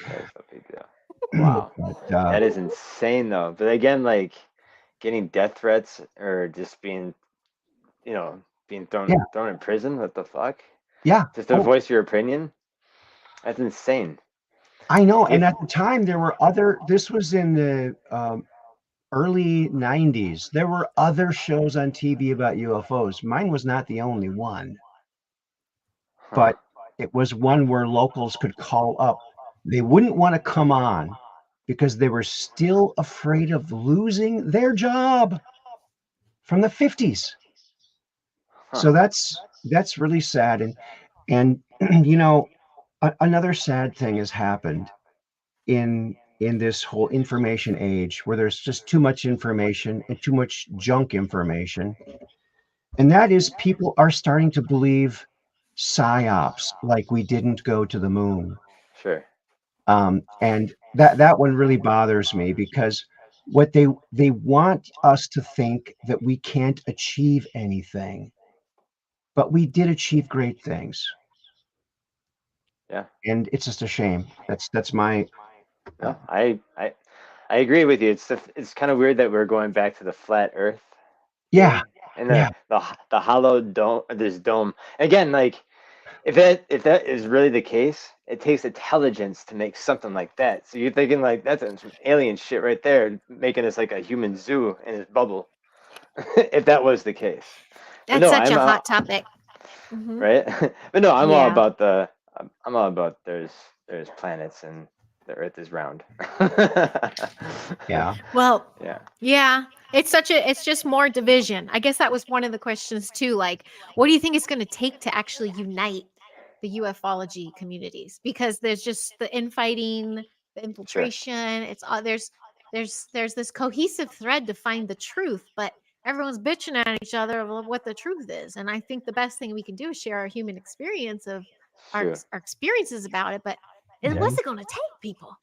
That's no big deal. Wow. But, that is insane though. But again, like getting death threats or just being, being thrown in prison. What the fuck? Yeah. Just to voice your opinion. That's insane. I know. And at the time this was in the early 90s. There were other shows on TV about UFOs. Mine was not the only one. But it was one where locals could call up. They wouldn't want to come on because they were still afraid of losing their job from the 50s. So that's really sad. And you know, another sad thing has happened in this whole information age where there's just too much information and too much junk information. And that is people are starting to believe psyops, like we didn't go to the moon. Sure. And that one really bothers me because what they want us to think that we can't achieve anything, but we did achieve great things. Yeah. And it's just a shame. That's my No, I agree with you. It's kind of weird that we're going back to the flat Earth yeah, thing and yeah, the hollow dome, this dome. Again, like if that is really the case, it takes intelligence to make something like that. So you're thinking like that's some alien shit right there, making us like a human zoo in this bubble. If that was the case, but That's no, such a hot topic. right. But no, I'm all Yeah. about I'm all about there's planets and the Earth is round. yeah. Well, Yeah. yeah. It's just more division. I guess that was one of the questions too. Like, what do you think it's going to take to actually unite the ufology communities? Because there's just the infighting, the Sure. infiltration. It's there's this cohesive thread to find the truth, but everyone's bitching at each other of what the truth is. And I think the best thing we can do is share our human experience of Sure. our experiences about it. But Mhm. what's it going to take, people?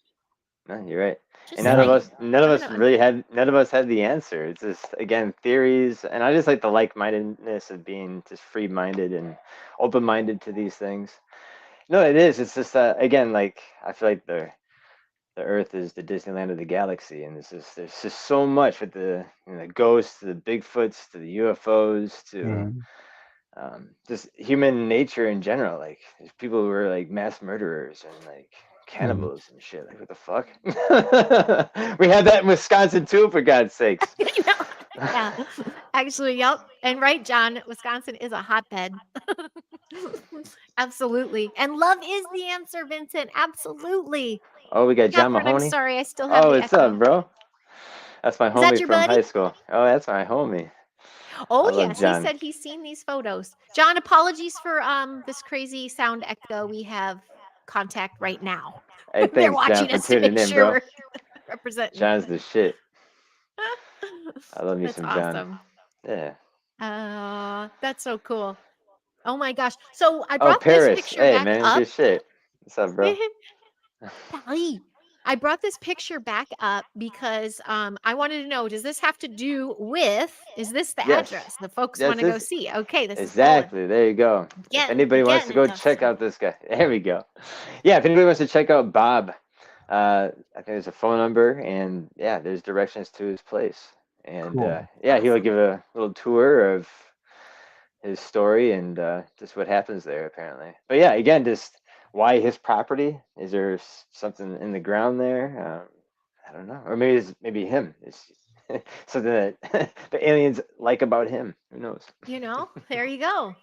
No, you're right. And Just Yeah. saying. none of I us don't know. really had, none of us had the answer. It's just again theories, and I just like the like-mindedness of being just free-minded and open-minded to these things. No, it is. It's just again, like I feel like the Earth is the Disneyland of the galaxy, and there's just so much with the ghosts, to the Bigfoots, to the UFOs, to Mhm. just human nature in general. Like there's people who are like mass murderers and like Mhm. cannibals and shit. Like what the fuck? We had that in Wisconsin too, for God's sakes. You know? Yeah. Actually, yep. And right, John, Wisconsin is a hotbed. Absolutely. And love is the answer, Vincent. Absolutely. Oh, we got John Catherine, I'm Mahoney. sorry. I still have Oh, the what's up, echo. bro? That's my Is that homie your from buddy? high school. Oh, that's my homie. I Oh, love yes. He John. said he's seen these photos. John, apologies for this crazy sound echo. We have contact right now. Hey, They're thanks, John, watching for us to tuning make in, sure bro. we're representing. John's the shit. I love me That's some John. awesome. Yeah. That's so cool. Oh my gosh. So I Oh, brought this Paris. picture Hey, back man, up. good shit. What's up, bro? Golly. I brought this picture back up because I wanted to know, does this have to do with, is this the Yes. address the folks Yes, want to go this see? Okay, this is Poland. exactly. There you go. If anybody We're wants to getting it, go check Dustin. out this guy, there we go. Yeah, if anybody wants to check out Bob, I think there's a phone number, and yeah, there's directions to his place. And Cool. yeah, he'll Awesome. give a little tour of his story and just what happens there, apparently. But yeah, again, just why his property? Is there something in the ground there? I don't know, or maybe it's maybe him. It's something that the aliens like about him. Who knows? There you go.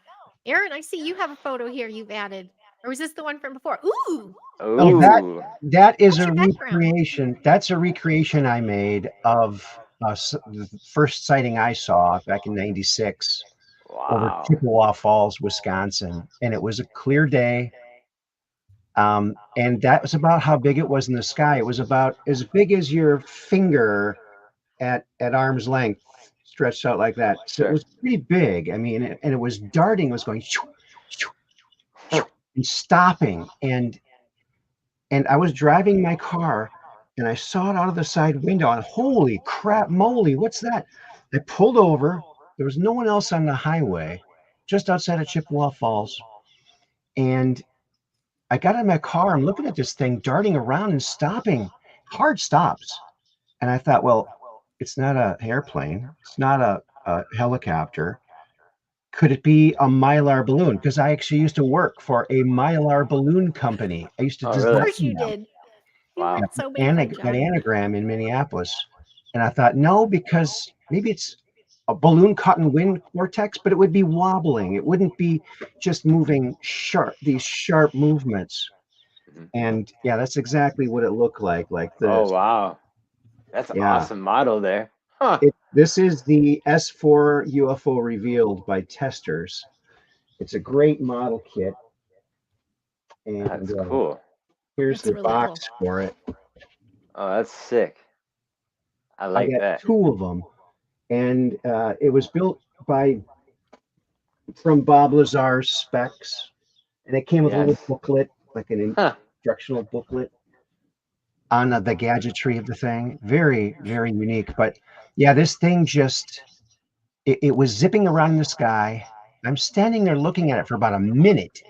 Aaron, I see you have a photo here you've added. Or was this the one from before? Ooh, Oh, Ooh, that is what's a your background? recreation. That's a recreation I made of the first sighting I saw back in '96 over wow. Chippewa Falls, Wisconsin, and it was a clear day. And that was about how big it was in the sky. It was about as big as your finger at arm's length, stretched out like that. So it Sure. was pretty big. I mean, and it was darting. It was going shoo, shoo, shoo, and stopping. And I was driving my car, and I saw it out of the side window. And holy crap, moly, what's that? I pulled over. There was no one else on the highway, just outside of Chippewa Falls, and I got in my car. I'm looking at this thing darting around and stopping, hard stops. And I thought, well, it's not a airplane. It's not a helicopter. Could it be a Mylar balloon? Because I actually used to work for a Mylar balloon company. I used to Oh, Of design really? course you them did. You Wow. worked so big for at John. Anagram in Minneapolis. And I thought, no, because maybe it's a balloon caught in wind vortex, but it would be wobbling. It wouldn't be just moving sharp, these sharp movements. Mhm. And yeah, that's exactly what it looked like Oh, this. wow. That's an Yeah. awesome model there. Huh. This is the S4 UFO revealed by testers. It's a great model kit. And That's cool. here's That's the really box for it. Oh, that's sick. I I like got that. 2 of them, and it was built from Bob Lazar's specs, and it came with a Yes. little booklet, like an Huh. instructional booklet on the gadgetry of the thing. Very, very unique. But yeah, this thing just it was zipping around in the sky. I'm standing there looking at it for about a minute,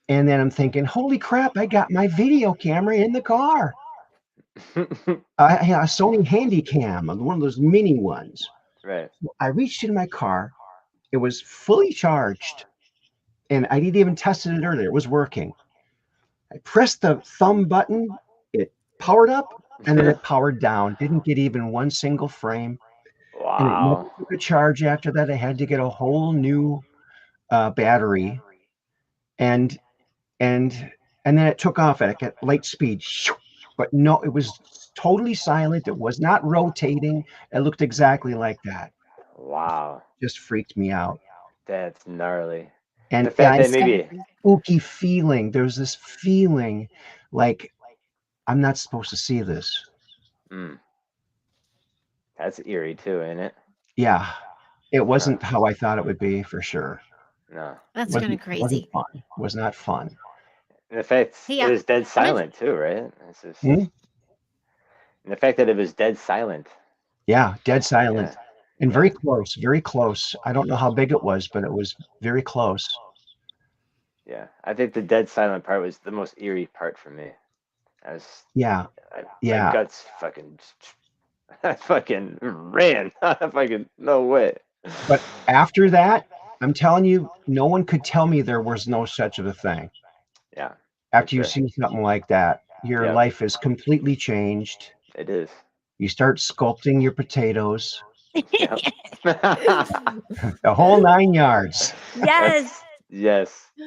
and then I'm thinking, "Holy crap! I got my video camera in the car." I had a Sony Handycam, one of those mini ones. Right. I reached in my car. It was fully charged, and I didn't even tested it earlier. It was working. I pressed the thumb button. It powered up, and then it powered down. Didn't get even one single frame, and it never Wow. took a charge after that. I had to get a whole new battery, and and and then it took off at light speed. But no, it was totally silent. It was not rotating. It looked exactly like that. Wow. Just freaked me out. That's gnarly. The And fact I that It's kind of maybe crazy. spooky feeling. There's this feeling like I'm not supposed to see this. mm, that's eerie too, ain't it? Yeah, it Huh. wasn't how I thought it would be for sure. No. That's kind of Wasn't crazy. fun. Was not fun. And the fact Hey, it yeah, was dead I'm in, silent too, right? It's just, Hmm? and the fact that it was dead silent. Yeah, dead silent Yeah. and Yeah. very close. Very close. I don't know how big it was, but it was very close. Yeah. I think the dead silent part was the most eerie part for me. I was, Yeah, my yeah. guts fucking, I fucking ran. I fucking, no way. But after that, I'm telling you, no one could tell me there was no such of a thing. Yeah, for After you sure. see something like that, your Yep, life is completely changed. it is. You start sculpting your potatoes, Yep. the whole 9 yards. yes. Yes. No,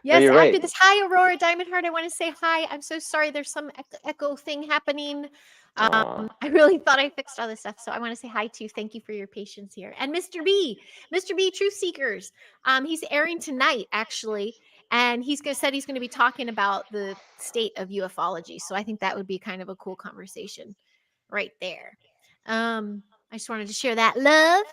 Yes, you're after right. this, hi Aurora Diamond Heart. I want to say hi. I'm so sorry. There's some echo thing happening. Aw. I really thought I fixed all this stuff, so I want to say hi to you. Thank you for your patience here. And Mr. B, Truth Seekers. He's airing tonight actually, and said he's going to be talking about the state of ufology. So I think that would be kind of a cool conversation, right there. I just wanted to share that love.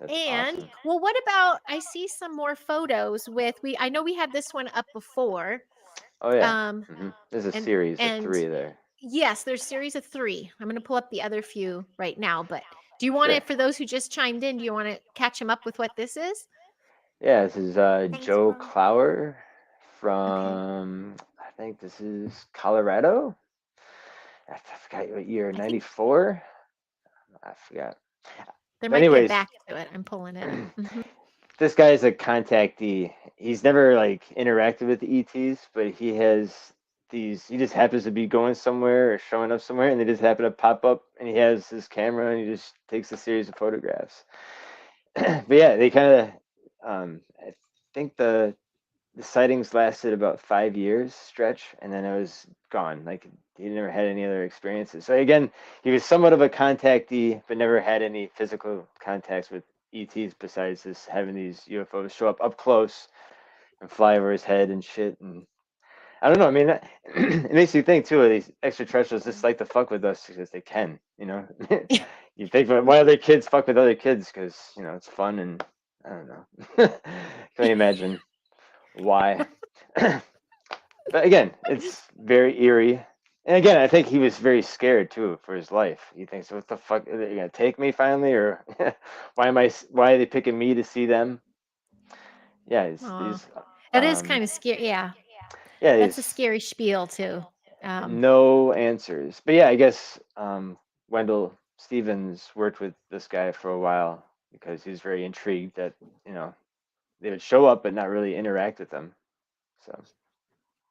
That's And awesome. well, what about I see some more photos with I know we had this one up before. Oh yeah. Um There's a and series of and 3 there. yes, there's series of 3. I'm going to pull up the other few right now, but do you want Sure. it for those who just chimed in, do you want to catch them up with what this is? Yeah, this is Thanks, Joe Ron. Clower Okay. from, I think this is Colorado. I forgot what year, I think 94? I forgot. there But might be a anyways, back to it. I'm pulling it. Mhm. this guy is a contactee. He's never like interacted with the ETs, but he has these. He just happens to be going somewhere or showing up somewhere, and they just happen to pop up. And he has his camera, and he just takes a series of photographs. But yeah, they kind of. I think the sightings lasted about 5 years stretch, and then it was gone. Like he never had any other experiences. So again, he was somewhat of a contactee, but never had any physical contacts with ETs besides just having these UFOs show up close and fly over his head and shit. And I don't know. I mean, it makes you think too. Of these extraterrestrials just like to fuck with us because they can. You know, you think why other kids fuck with other kids because it's fun and I don't know. Can you imagine why? But again, it's very eerie. And again, I think he was very scared too for his life. He thinks, "What the fuck? Are they gonna take me finally, or Why are they picking me to see them?" Yeah, Aw. these. It is kind of scary. Yeah. Yeah, That's a these scary spiel too. no answers. But yeah, I guess Wendell Stevens worked with this guy for a while because he was very intrigued that they would show up but not really interact with them. So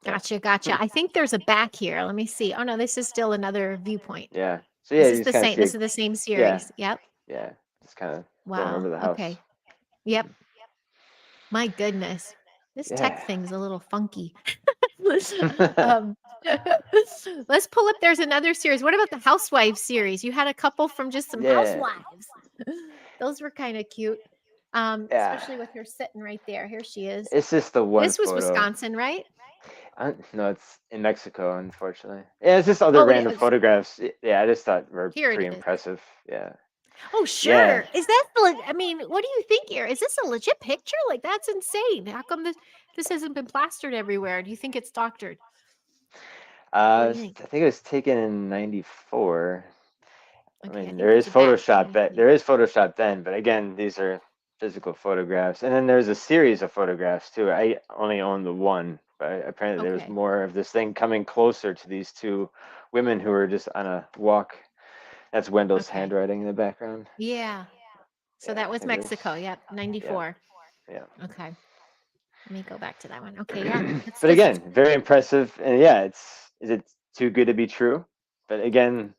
yeah. Gotcha. I think there's a back here. Let me see. Oh no, this is still another viewpoint. Yeah. So yeah, This you is just the kind of same. see This it. is the same Yeah. series. Yep. Yeah. Just kind of going Wow. over the house. Okay. Yep. My goodness. This tech Yeah. thing's a little funky. um, let's pull up. There's another series. What about the Housewives series? You had a couple from just some Yeah. housewives. Those were kind of cute. Yeah. Especially with her sitting right there. Here she is. It's just the one This was photo. Wisconsin, right? No, it's in Mexico, unfortunately. Yeah, it's just other Oh, it random is. photographs. Yeah, I just thought were Here it pretty is. impressive. Yeah. Oh, Yeah. sure. Is that the? I mean, what do you think here? Is this a legit picture? Like that's insane. How come this hasn't been plastered everywhere? Do you think it's doctored? What do you think? I think it was taken in '94. I Okay, I mean, think there is there's a batch. Photoshop, but there is Photoshop then. But again, these are physical photographs, and then there's a series of photographs too. I only own the one, but apparently there was Okay. more of this thing coming closer to these two women who were just on a walk. That's Wendell's Okay. handwriting in the background. Yeah. So Yeah, that I was think there's. Mexico. Yep, Yeah, 94. yeah. Okay. Let me go back to that one. Okay, yeah. That's But just again, very impressive, and yeah, is it too good to be true? But again,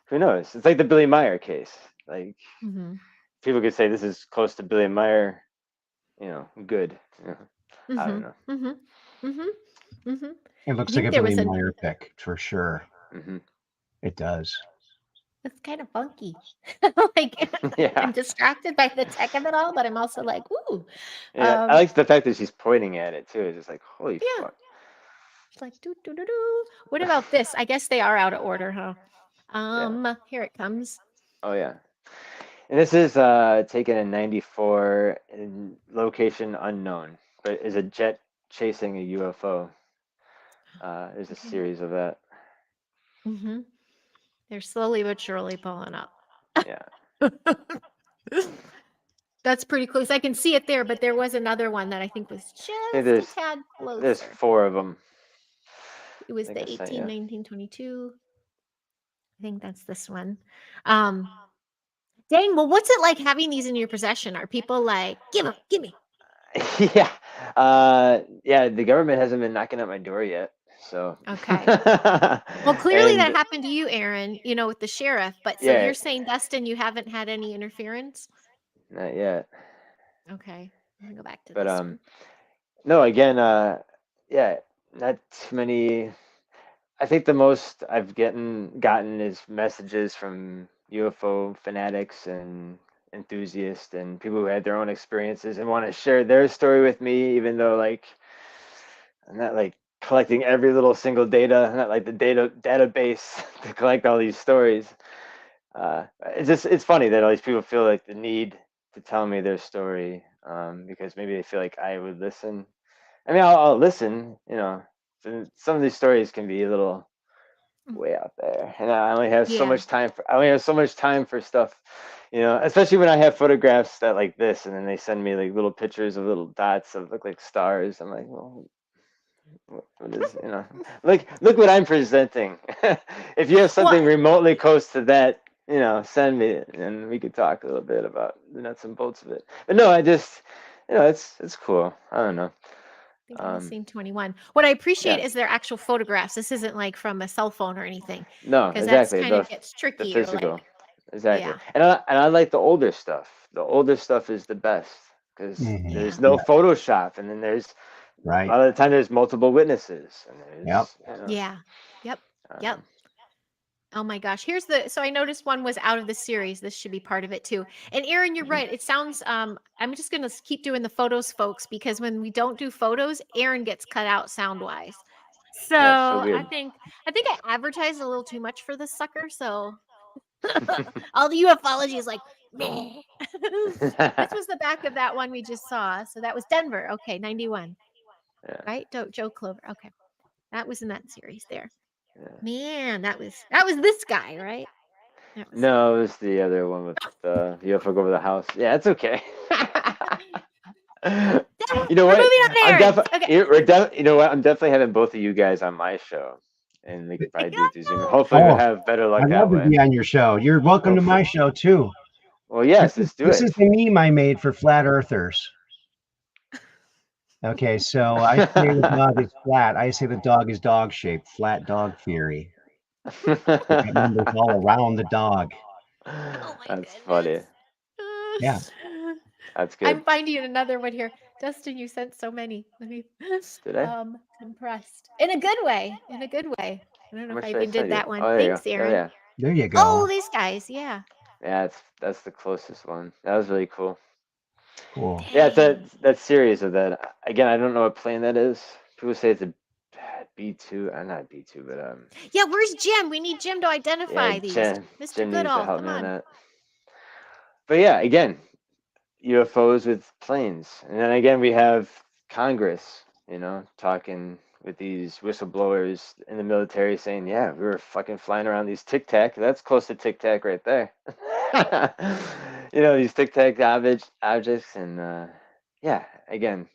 who knows? It's like the Billy Meyer case. Like mhm. people could say this is close to Billy Meyer, good. I don't Mhm. know. Mhm. Mhm. Mhm. It I looks like think a there Billy was an Meyer pick for sure. Hmm. It does. it's kind of funky. Like Yeah, I'm distracted by the tech of it all, but I'm also like, ooh. yeah. I Um, like the fact that she's pointing at it too. It's just like holy yeah. fuck. It's like do do do do. What about this? I guess they are out of order, huh? Yeah. Here it comes. Oh yeah. And this is taken in '94 in location unknown, but is a jet chasing a UFO. There's a Okay. series of that. Mm-hmm. They're slowly but surely pulling up. Yeah. That's pretty close. I can see it there, but there was another one that I think was I think just a there's tad there's closer. four of them. It I was think I the sent 18, you. 19, 22. I think that's this one. Um, dang, well, what's it like having these in your possession? Are people like, give them, give me? Yeah. Yeah, the government hasn't been knocking at my door yet. So Okay. Well, clearly that and happened to you, Aaron, with the sheriff. But so yeah, you're saying, Dustin, you haven't had any interference? not yet. Okay. Let me go back to But this one. no, again, yeah, not too many. I think the most I've gotten is messages from UFO fanatics and enthusiasts and people who had their own experiences and want to share their story with me, even though like I'm not like collecting every little single data. I'm not like the database to collect all these stories. It's funny that all these people feel like the need to tell me their story because maybe they feel like I would listen. I mean, I'll listen. Some of these stories can be a little Mm. way out there, and I only have so Yeah. much time for. I only have so much time for stuff. Especially when I have photographs that like this, and then they send me like little pictures of little dots that look like stars. I'm like, well, what is look what I'm presenting. If you have Well, something remotely close to that, send me it and we could talk a little bit about the nuts and bolts of it. But no, I just it's cool. I don't know. I think I'm missing 21. What I appreciate Yeah. is their actual photographs. This isn't like from a cell phone or anything, No, because that's exactly. kind of The gets the tricky. You're physical. like, Exactly. yeah, And I like the older stuff. The older stuff is the best because Mhm. there's yeah, no Yeah. Photoshop, and then there's a Right. lot of the time there's multiple witnesses, and Yep. yeah, yep, I don't yep. know. Oh my gosh. So I noticed one was out of the series. This should be part of it too. And Aaron, you're Mhm. right. It sounds I'm just gonna keep doing the photos, folks, because when we don't do photos, Aaron gets cut out sound wise. So Yeah, it's so I think I advertised a little too much for this sucker. So all the ufology is like, meh. This good. was the back of that one we just saw. So that was Denver. Okay, 91. Yeah, Right? Joe Clover. Okay. That was in that series there. yeah. Man, that was this guy, right? That was No, it was the other one with the UFO go over the house. Yeah, it's okay. You know we're what? moving on to Aaron. Okay. You know what? I'm definitely having both of you guys on my show, and we could probably do it through Zoom. Hopefully, we'll Oh, have better luck I'd that love to way. be on your show. You're welcome Well, to my show too. well, yes, let's do This is it. the meme I made for flat earthers. Okay, so I say the dog is flat. I say the dog is dog shaped. Flat dog theory. That number's all around the dog. Oh my That's funny. goodness. Yeah. That's good. I'm finding another one here. Dustin, you sent so many. Let me Did I? compressed. In a good way. In a good way. I don't know How if much I did I even did send you? that one. Oh, there you go. Thanks, Oh, Aaron. yeah. There you Oh, go. these guys, yeah. Yeah, that's the closest one. That was really cool. Cool. Yeah, it's Dang. that series of that. Again, I don't know what plane that is. People say it's B2, not B2, but Yeah, where's Jim? We need Jim to yeah, identify these. Mr. Jim needs to Goodall, help come me on on. that. But yeah, again, UFOs with planes, and then again we have Congress, talking with these whistleblowers in the military, saying, "Yeah, we were fucking flying around these Tic Tac. That's close to Tic Tac right there." These Tic Tac objects, and yeah, again,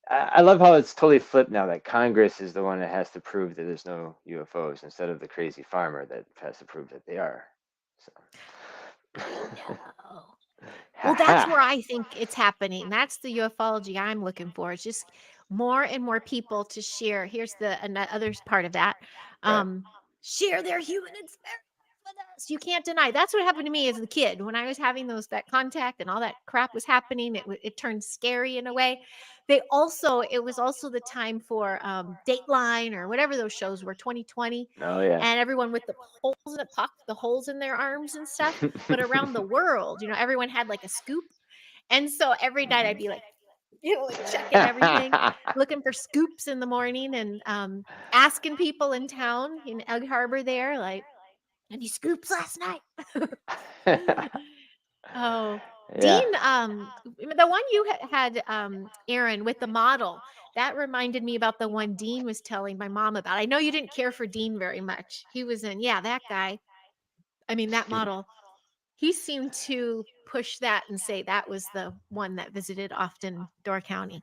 I love how it's totally flipped now that Congress is the one that has to prove that there's no UFOs instead of the crazy farmer that has to prove that they are. So, I know. ha Well, that's ha. where I think it's happening. That's the ufology I'm looking for. It's just more and more people to share. Here's the other part of that. Right. Share their human experience with us. You can't deny. That's what happened to me as a kid when I was having that contact and all that crap was happening. It turned scary in a way. It was also the time for Dateline or whatever those shows were, 2020, Oh yeah. and everyone with the holes in it, popped the holes in their arms and stuff. But around the world, everyone had like a scoop. And so every night I'd be like, like checking everything, looking for scoops in the morning and asking people in town in Egg Harbor there, like, any scoops last night? Oh, Dean, Yeah. the one you had, Aaron, with the model, that reminded me about the one Dean was telling my mom about. I know you didn't care for Dean very much. He was that guy. I mean, that model. He seemed to push that and say that was the one that visited often Door County.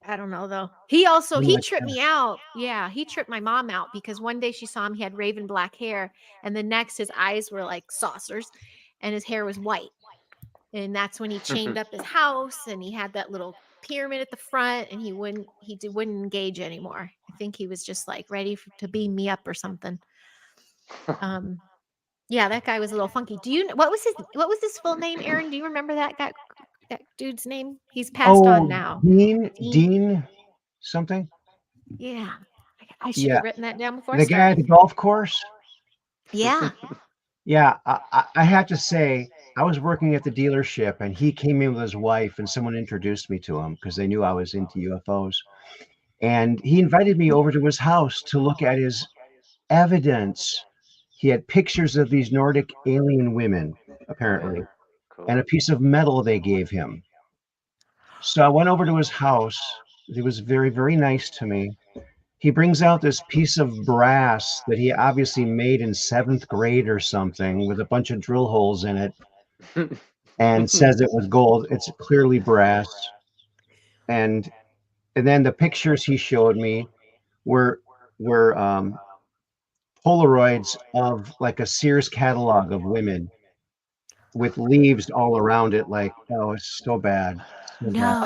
I don't know though. He Like tripped me out. Yeah, he tripped my mom out because one day she saw him, he had raven black hair, and the next his eyes were like saucers and his hair was white. And that's when he chained up his house and he had that little pyramid at the front and wouldn't engage anymore. I think he was just like ready to beam me up or something. Um yeah, that guy was a little funky. What was his full name, Aaron? Do you remember that dude's name? He's passed on oh, now. Dean? Dean something. Yeah. I should Yeah, have written that down before the guy at the starting. golf course. Yeah. Yeah, I have to say, I was working at the dealership, and he came in with his wife, and someone introduced me to him because they knew I was into UFOs. And he invited me over to his house to look at his evidence. He had pictures of these Nordic alien women, Okay. apparently, Cool. and a piece of metal they gave him. So I went over to his house. He was very, very nice to me. He brings out this piece of brass that he obviously made in seventh grade or something with a bunch of drill holes in it and says it was gold. It's clearly brass. And then the pictures he showed me were were Polaroids of like a Sears catalog of women with leaves all around it. Like, oh, it's so bad, so bad. No.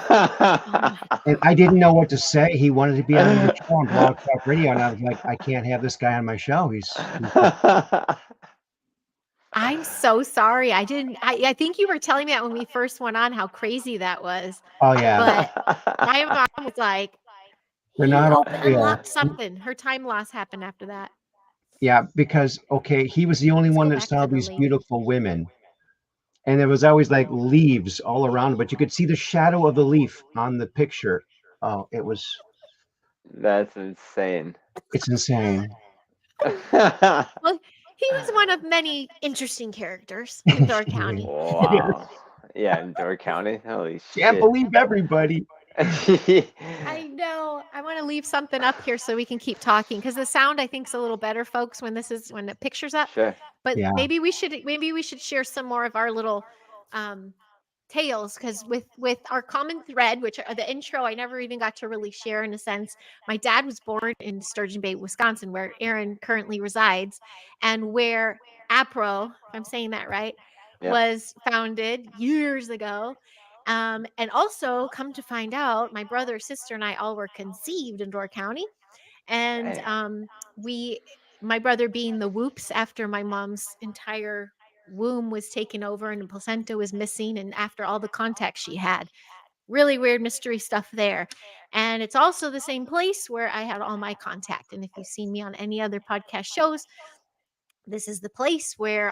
Oh my And I didn't know what to say. He wanted to be on my show on Blog Talk Radio, and I was like, I can't have this guy on my show. He's I'm so sorry. I think you were telling me that when we first went on how crazy that was. oh yeah, But my mom was like, they're he not all opened real. unlocked something. Her time loss happened after that. Yeah, because okay, he was the only Let's one go that back saw to the these lady. beautiful women, and there was always like leaves all around, but you could see the shadow of the leaf on the picture. Oh, That's insane. it's insane. Well, he was one of many interesting characters in Door County. Wow. Yeah, in Door County. Holy Can't shit. believe everybody. I know. I want to leave something up here so we can keep talking because the sound I think is a little better, folks, when the picture's up. Sure. But Yeah. maybe we should share some more of our little um tales because with our common thread, which are the intro, I never even got to really share in a sense. My dad was born in Sturgeon Bay, Wisconsin, where Aaron currently resides, and where APRO, if I'm saying that right, Yep. was founded years ago. And also, come to find out, my brother, sister, and I all were conceived in Door County. And Hey. we, my brother being the whoops after my mom's entire womb was taken over and the placenta was missing, and after all the contact she had. Really weird mystery stuff there. And it's also the same place where I had all my contact. And if you've seen me on any other podcast shows, this is the place where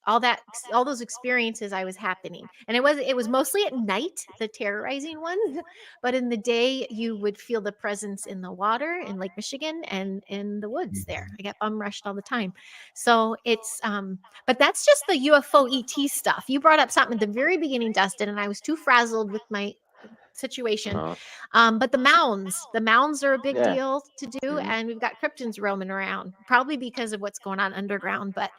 all those experiences I was happening. And it was mostly at night, the terrorizing ones, but in the day you would feel the presence in the water in Lake Michigan and in the woods there. I get bum rushed all the time. So it's but that's just the UFO ET stuff. You brought up something at the very beginning, Dustin, and I was too frazzled with my situation. Oh, But the mounds are a big yeah. deal to do, Mhm. and we've got cryptids roaming around, probably because of what's going on underground. But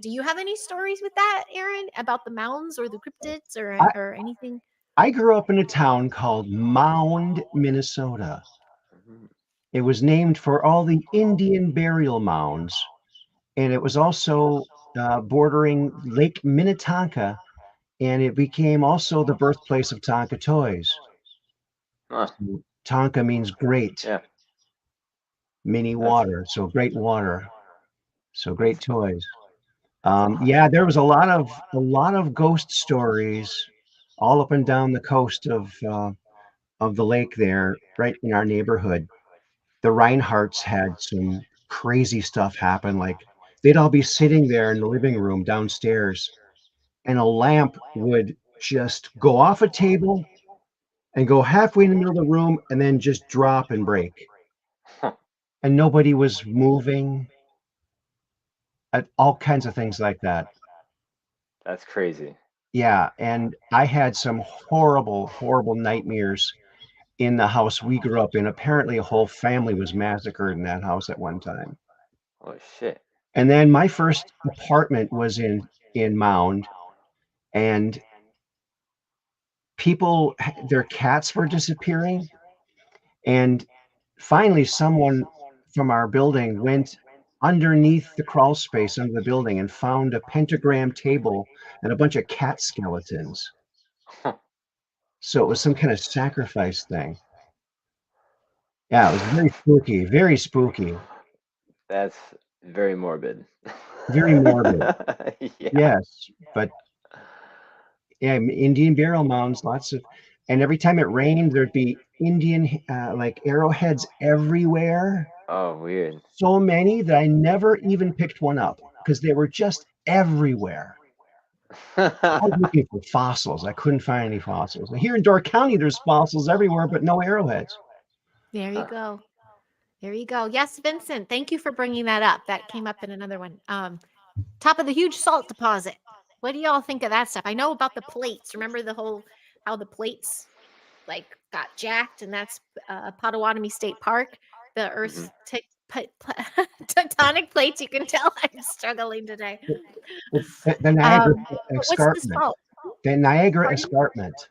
do you have any stories with that, Aaron, about the mounds or the cryptids I, or anything? I grew up in a town called Mound, Minnesota. Mhm. It was named for all the Indian burial mounds, and it was also bordering Lake Minnetonka, and it became also the birthplace of Tonka toys. Huh. So Tonka means great, Yeah. mini That's water, so great water, so great toys. Yeah, there was a lot of ghost stories all up and down the coast of the lake there, right in our neighborhood. The Reinhardts had some crazy stuff happen. Like they'd all be sitting there in the living room downstairs, and a lamp would just go off a table and go halfway in the middle of the room and then just drop and break. huh. And nobody was moving, all kinds of things like that. That's crazy. Yeah, and I had some horrible, horrible nightmares in the house we grew up in. Apparently, a whole family was massacred in that house at one time. Oh shit. And then my first apartment was in Mound, and people, their cats were disappearing. And finally, someone from our building went underneath the crawl space under the building and found a pentagram table and a bunch of cat skeletons. Huh. So it was some kind of sacrifice thing. Yeah, it was very spooky, very spooky, That's very morbid. very morbid. Yeah. Yes, but yeah, Indian burial mounds, lots of, and every time it rained, there'd be Indian like arrowheads everywhere. Oh, weird. So many that I never even picked one up because they were just everywhere. I was looking for fossils. I couldn't find any fossils. Here in Door County, there's fossils everywhere, but no arrowheads. There you Huh. go. There you go. Yes, Vincent, thank you for bringing that up. That came up in another one. Top of the huge salt deposit. What do y'all think of that stuff? I know about the plates. Remember the whole how the plates like got jacked, and that's Potawatomi State Park. The Mhm. Earth's tectonic plates. You can tell I'm struggling today. The Niagara But what's the Escarpment. salt? The Niagara Pardon? Escarpment.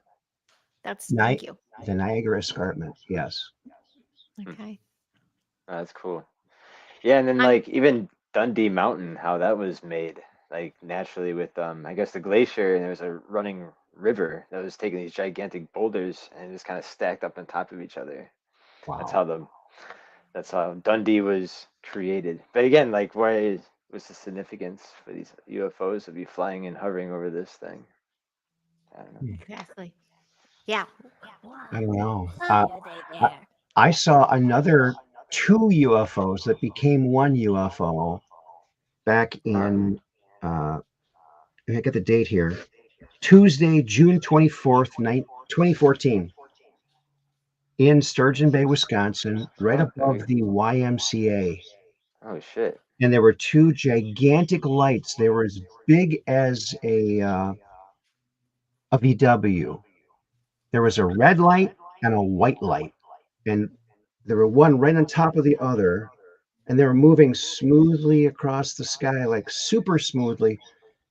That's Ni- thank you. the Niagara Escarpment. Yes. Okay. That's cool. Yeah, and then I'm like even Dundee Mountain, how that was made, like naturally with I guess the glacier, and there was a running river that was taking these gigantic boulders and just kind of stacked up on top of each other. That's Wow. how the that's how Dundee was created. But again, like what's the significance for these UFOs to be flying and hovering over this thing? I don't know. exactly. Yeah. I don't know. Why are they I, there? I saw another two UFOs that became one UFO back Huh. in, I got the date here, Tuesday, June 24th, 2014, in Sturgeon Bay, Wisconsin, right Huh. There we above go. the YMCA. Oh shit. And there were two gigantic lights. They were as big as a VW. There was a red light and a white light, and there were one right on top of the other, and they were moving smoothly across the sky, like super smoothly.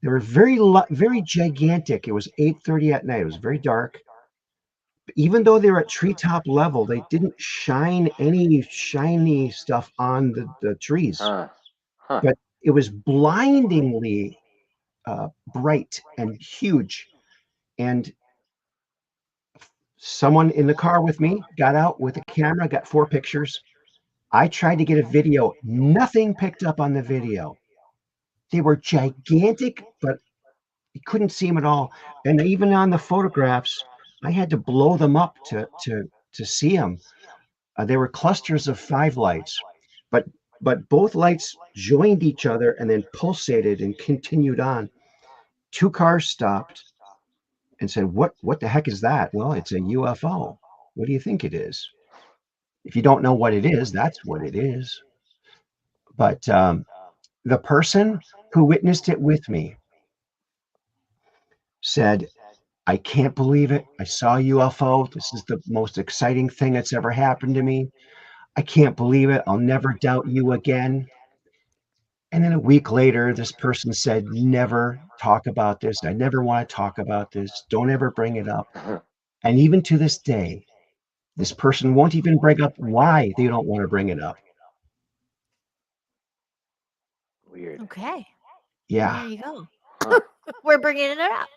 They were very gigantic. It was 8:30 at night. It was very dark. Even though they were at treetop level, they didn't shine any shiny stuff on the trees, Huh. Huh. but it was blindingly bright and huge. And someone in the car with me got out with a camera, got four pictures. I tried to get a video. Nothing picked up on the video. They were gigantic, but you couldn't see them at all. And even on the photographs, I had to blow them up to see them. They were clusters of five lights, but both lights joined each other and then pulsated and continued on. 2 cars stopped and said, what the heck is that? Well, it's a UFO. What do you think it is? If you don't know what it is, that's what it is. But the person who witnessed it with me said, I can't believe it. I saw a UFO. This is the most exciting thing that's ever happened to me. I can't believe it. I'll never doubt you again. And then a week later, this person said, never talk about this. I never want to talk about this. Don't ever bring it up. And even to this day, this person won't even bring up why they don't want to bring it up. Weird. Okay. Yeah. There you go. Huh. We're bringing it up.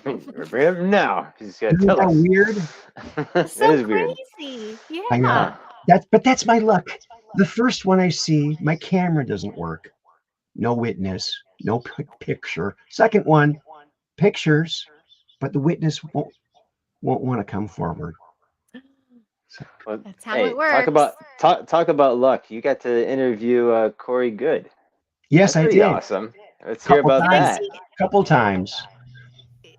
We're bringing it up now. He's got to Isn't tell that us. weird? That So is weird. crazy. I know. Yeah. That's my luck. The first one I see, my camera doesn't work. No witness, no picture. Second one, pictures, but the witness won't want to come forward. Well, That's how hey, it works. talk about luck. You got to interview Corey Good. Yes, That's I pretty did. awesome. Let's hear about Can I that. see? Couple times.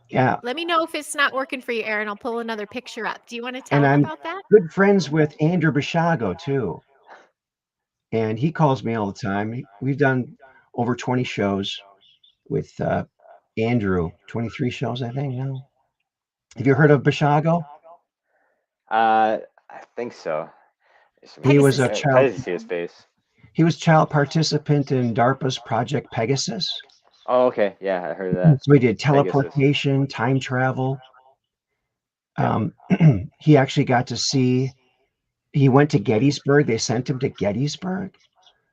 Yeah. Let me know if it's not working for you, Aaron. I'll pull another picture up. Do you want to tell And them I'm about that? good friends with Andrew Bishago too. And he calls me all the time. We've done over 20 shows with Andrew, 23 shows, I think now. Have you heard of Bishago? I think so. He was a Pegasus. child. I didn't see his face. He was child participant in DARPA's Project Pegasus. Oh, okay. Yeah, I heard of that. So he did Pegasus. teleportation, time travel. He actually got to see. He went to Gettysburg. They sent him to Gettysburg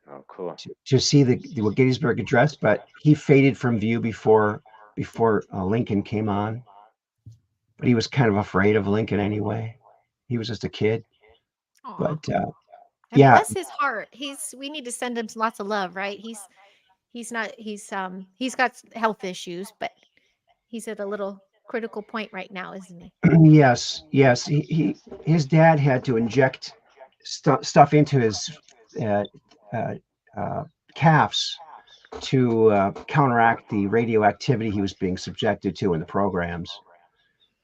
Oh, cool. to see the Gettysburg Address, but he faded from view before Lincoln came on. But he was kind of afraid of Lincoln anyway. He was just a kid. Aw. But And yeah, bless his heart. We need to send him lots of love, right? He's got health issues, but he's at a little critical point right now, isn't he? yes. His dad had to inject stuff into his uh, calves to counteract the radioactivity he was being subjected to in the programs.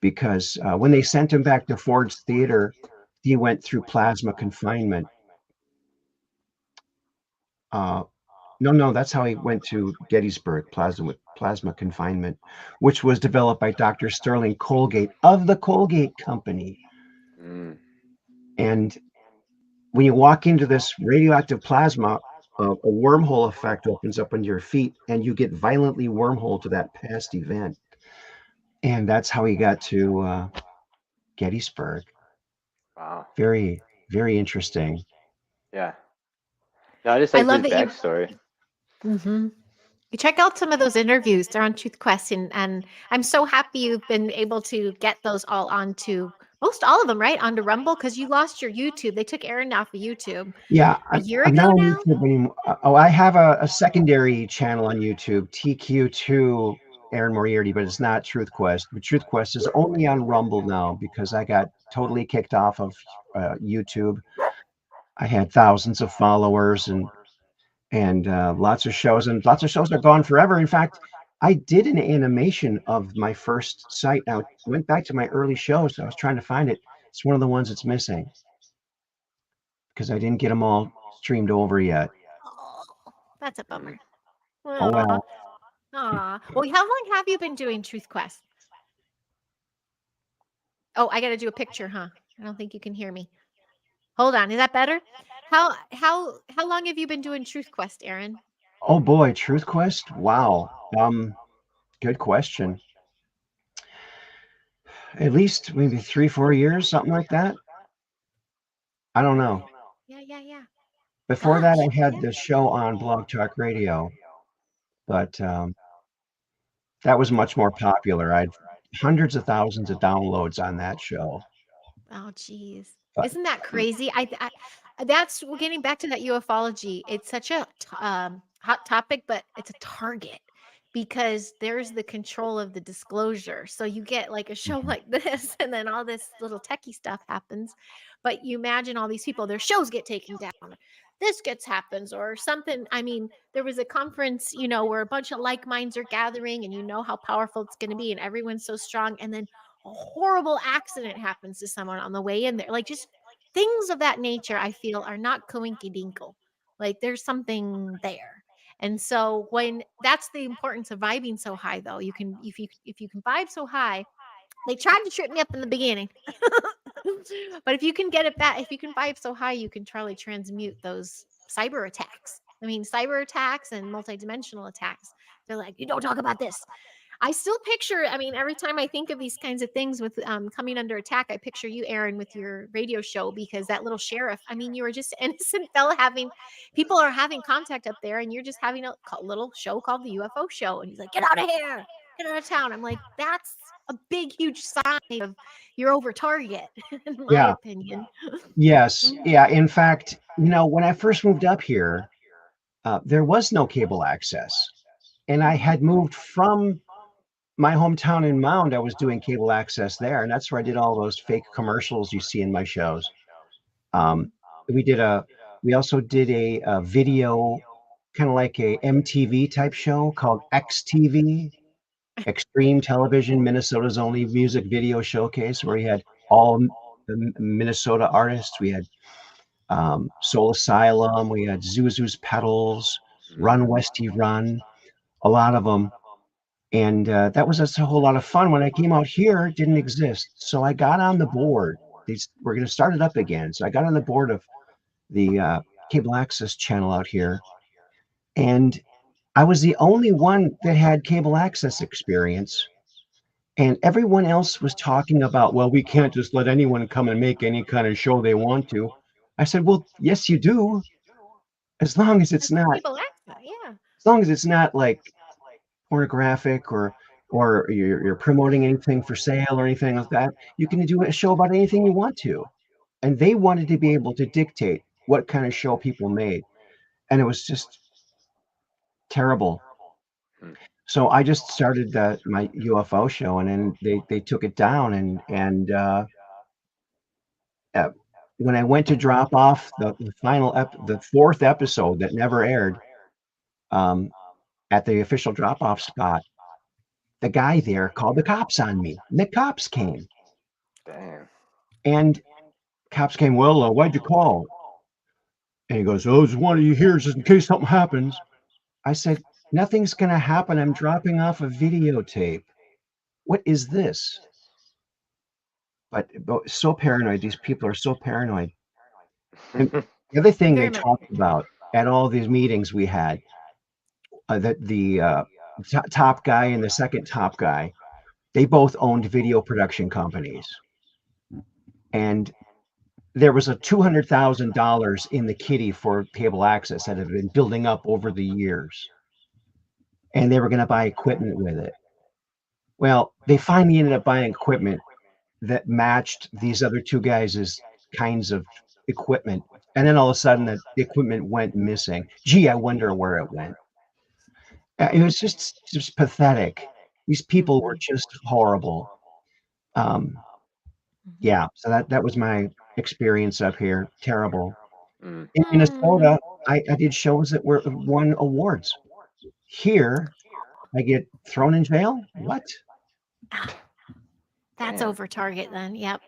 Because when they sent him back to Ford's Theater, he went through plasma confinement. No, that's how he went to Gettysburg, plasma confinement, which was developed by Dr. Sterling Colgate of the Colgate Company. Mm. And when you walk into this radioactive plasma, a wormhole effect opens up under your feet, and you get violently wormhole to that past event. And that's how he got to Gettysburg. Wow. Very, very interesting. Yeah. No, I just I like love his that you. backstory. Mm-hmm. You check out some of those interviews. They're on Truth Quest, and I'm so happy you've been able to get those all onto all of them, right? Onto Rumble, because you lost your YouTube. They took Aaron off of YouTube. Yeah, a year I'm ago not on now. YouTube anymore. Oh, I have a secondary channel on YouTube, TQ2 Aaron Moriarty, but it's not Truth Quest. But Truth Quest is only on Rumble now because I got totally kicked off of YouTube. I had thousands of followers and lots of shows, and lots of shows are gone forever. In fact, I did an animation of my first site. Now, I went back to my early shows. I was trying to find it. It's one of the ones that's missing because I didn't get them all streamed over yet. Oh, that's a bummer. Oh well. Aw. Well, how long have you been doing Truth Quest? Oh, I got to do a picture, huh? I don't think you can hear me. Hold on. Is that better? How long have you been doing Truth Quest, Aaron? Oh boy, Truth Quest? Wow. Good question. At least maybe 3-4 years, something like that. I don't know. Yeah. Before that, Gosh, I had yeah. the show on Blog Talk Radio, but that was much more popular. I had hundreds of thousands of downloads on that show. Oh, geez. But Isn't that crazy? We're getting back to that ufology. It's such a hot topic, but it's a target because there's the control of the disclosure. So you get like a show like this, and then all this little techie stuff happens. But you imagine all these people, their shows get taken down. this happens or something. I mean, there was a conference, you know, where a bunch of like minds are gathering and you know how powerful it's going to be and everyone's so strong. And then a horrible accident happens to someone on the way in there. Like just things of that nature, I feel are not coinky dinkle. Like there's something there. And so when that's the importance of vibing so high though, you can, if you can vibe so high, they tried to trip me up in the beginning. But if you can get it back, if you can vibe so high, you can totally transmute those cyber attacks. I mean, cyber attacks and multidimensional attacks. They're like, you don't talk about this. I still picture, I mean, every time I think of these kinds of things with coming under attack, I picture you, Aaron, with your radio show because that little sheriff, I mean, you were just an innocent fella having, people are having contact up there and you're just having a little show called the UFO show. And he's like, get out of here, get out of town. I'm like, that's a big, huge sign of you're over target, in my opinion. Yes. Yeah. In fact, you know, when I first moved up here, there was no cable access. And I had moved from my hometown in Mound. I was doing cable access there. And that's where I did all those fake commercials you see in my shows. We also did a video, kind of like a MTV type show called XTV, Extreme Television, Minnesota's only music video showcase, where we had all the Minnesota artists. We had Soul Asylum, we had Zuzu's Petals, Run Westy Run, a lot of them. And that was just a whole lot of fun. When I came out here, it didn't exist. So I got on the board. We're going to start it up again. So I got on the board of the cable access channel out here. And I was the only one that had cable access experience. And everyone else was talking about, well, we can't just let anyone come and make any kind of show they want to. I said, well, yes, you do. As long as it's not, as long as it's not like pornographic or you're promoting anything for sale or anything like that, you can do a show about anything you want to. And they wanted to be able to dictate what kind of show people made. And it was just terrible. So I just started my UFO show, and then they took it down. And when I went to drop off the fourth episode that never aired, at the official drop-off spot, the guy there called the cops on me. And the cops came. Damn. And cops came, well, why'd you call? And he goes, oh, just wanted you here just in case something happens. I said, nothing's going to happen. I'm dropping off a videotape. What is this? But so paranoid. These people are so paranoid. And the other thing they talked about at all these meetings we had, that the top guy and the second top guy, they both owned video production companies. And there was a $200,000 in the kitty for cable access that had been building up over the years. And they were going to buy equipment with it. Well, they finally ended up buying equipment that matched these other two guys' kinds of equipment. And then all of a sudden the equipment went missing. Gee, I wonder where it went. It was just pathetic. These people were just horrible. Yeah, so that was my experience up here. Terrible. In Minnesota, I did shows that won awards. Here, I get thrown in jail. What? That's over target then. Yep.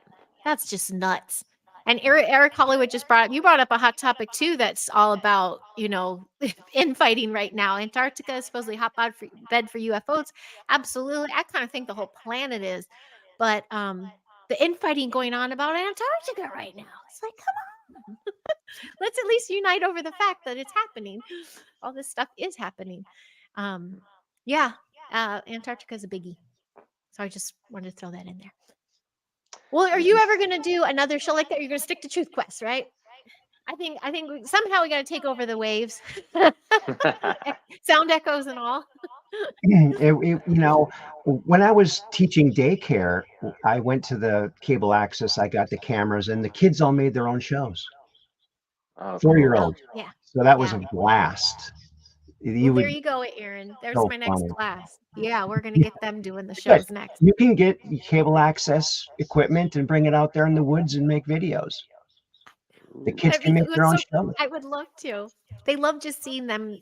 That's just nuts. And Eric Hollywood just brought up a hot topic too. That's all about, you know, infighting right now. Antarctica is supposedly hotbed for UFOs. Absolutely. I kind of think the whole planet is, but the infighting going on about Antarctica right now. It's like, come on. Let's at least unite over the fact that it's happening. All this stuff is happening. Antarctica is a biggie. So I just wanted to throw that in there. Well, are you ever going to do another show like that? You're going to stick to Truth Quest, right? I think somehow we got to take over the waves, sound echoes and all. You know, when I was teaching daycare, I went to the cable access. I got the cameras, and the kids all made their own shows. 4-year-olds. Oh, yeah. So that was a blast. There you go, Aaron. There's my next class. Yeah, we're going to get them doing the shows next. You can get cable access equipment and bring it out there in the woods and make videos. The kids That'd can be make their that's own so shows. I would love to. They love just seeing them,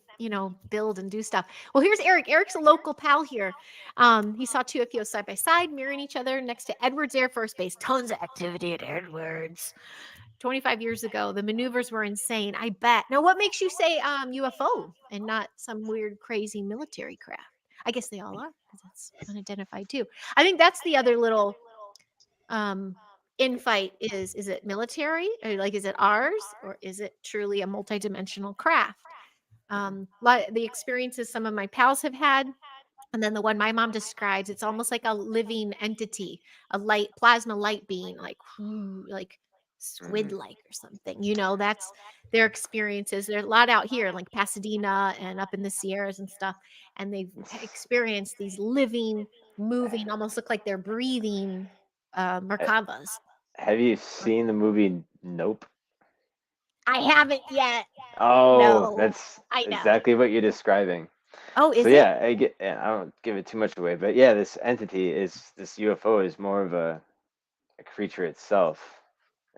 build and do stuff. Well, here's Eric. Eric's a local pal here. He saw two UFOs side by side, mirroring each other next to Edwards Air Force Base. Tons of activity at Edwards. 25 years ago, the maneuvers were insane. I bet. Now, what makes you say UFO and not some weird, crazy military craft? I guess they all are because it's unidentified too. I think that's the other little infight is it military or like is it ours or is it truly a multidimensional craft? The experiences some of my pals have had, and then the one my mom describes, it's almost like a living entity, a light plasma light being like squid like or something. That's their experiences. There's a lot out here like Pasadena and up in the Sierras and stuff, and they've experienced these living, moving, almost look like they're breathing Merkabas. Have you seen the movie Nope? I haven't yet. Oh, No, that's I know. exactly what you're describing. Oh, is So it? yeah, I don't give it too much away, but yeah, this UFO is more of a creature itself,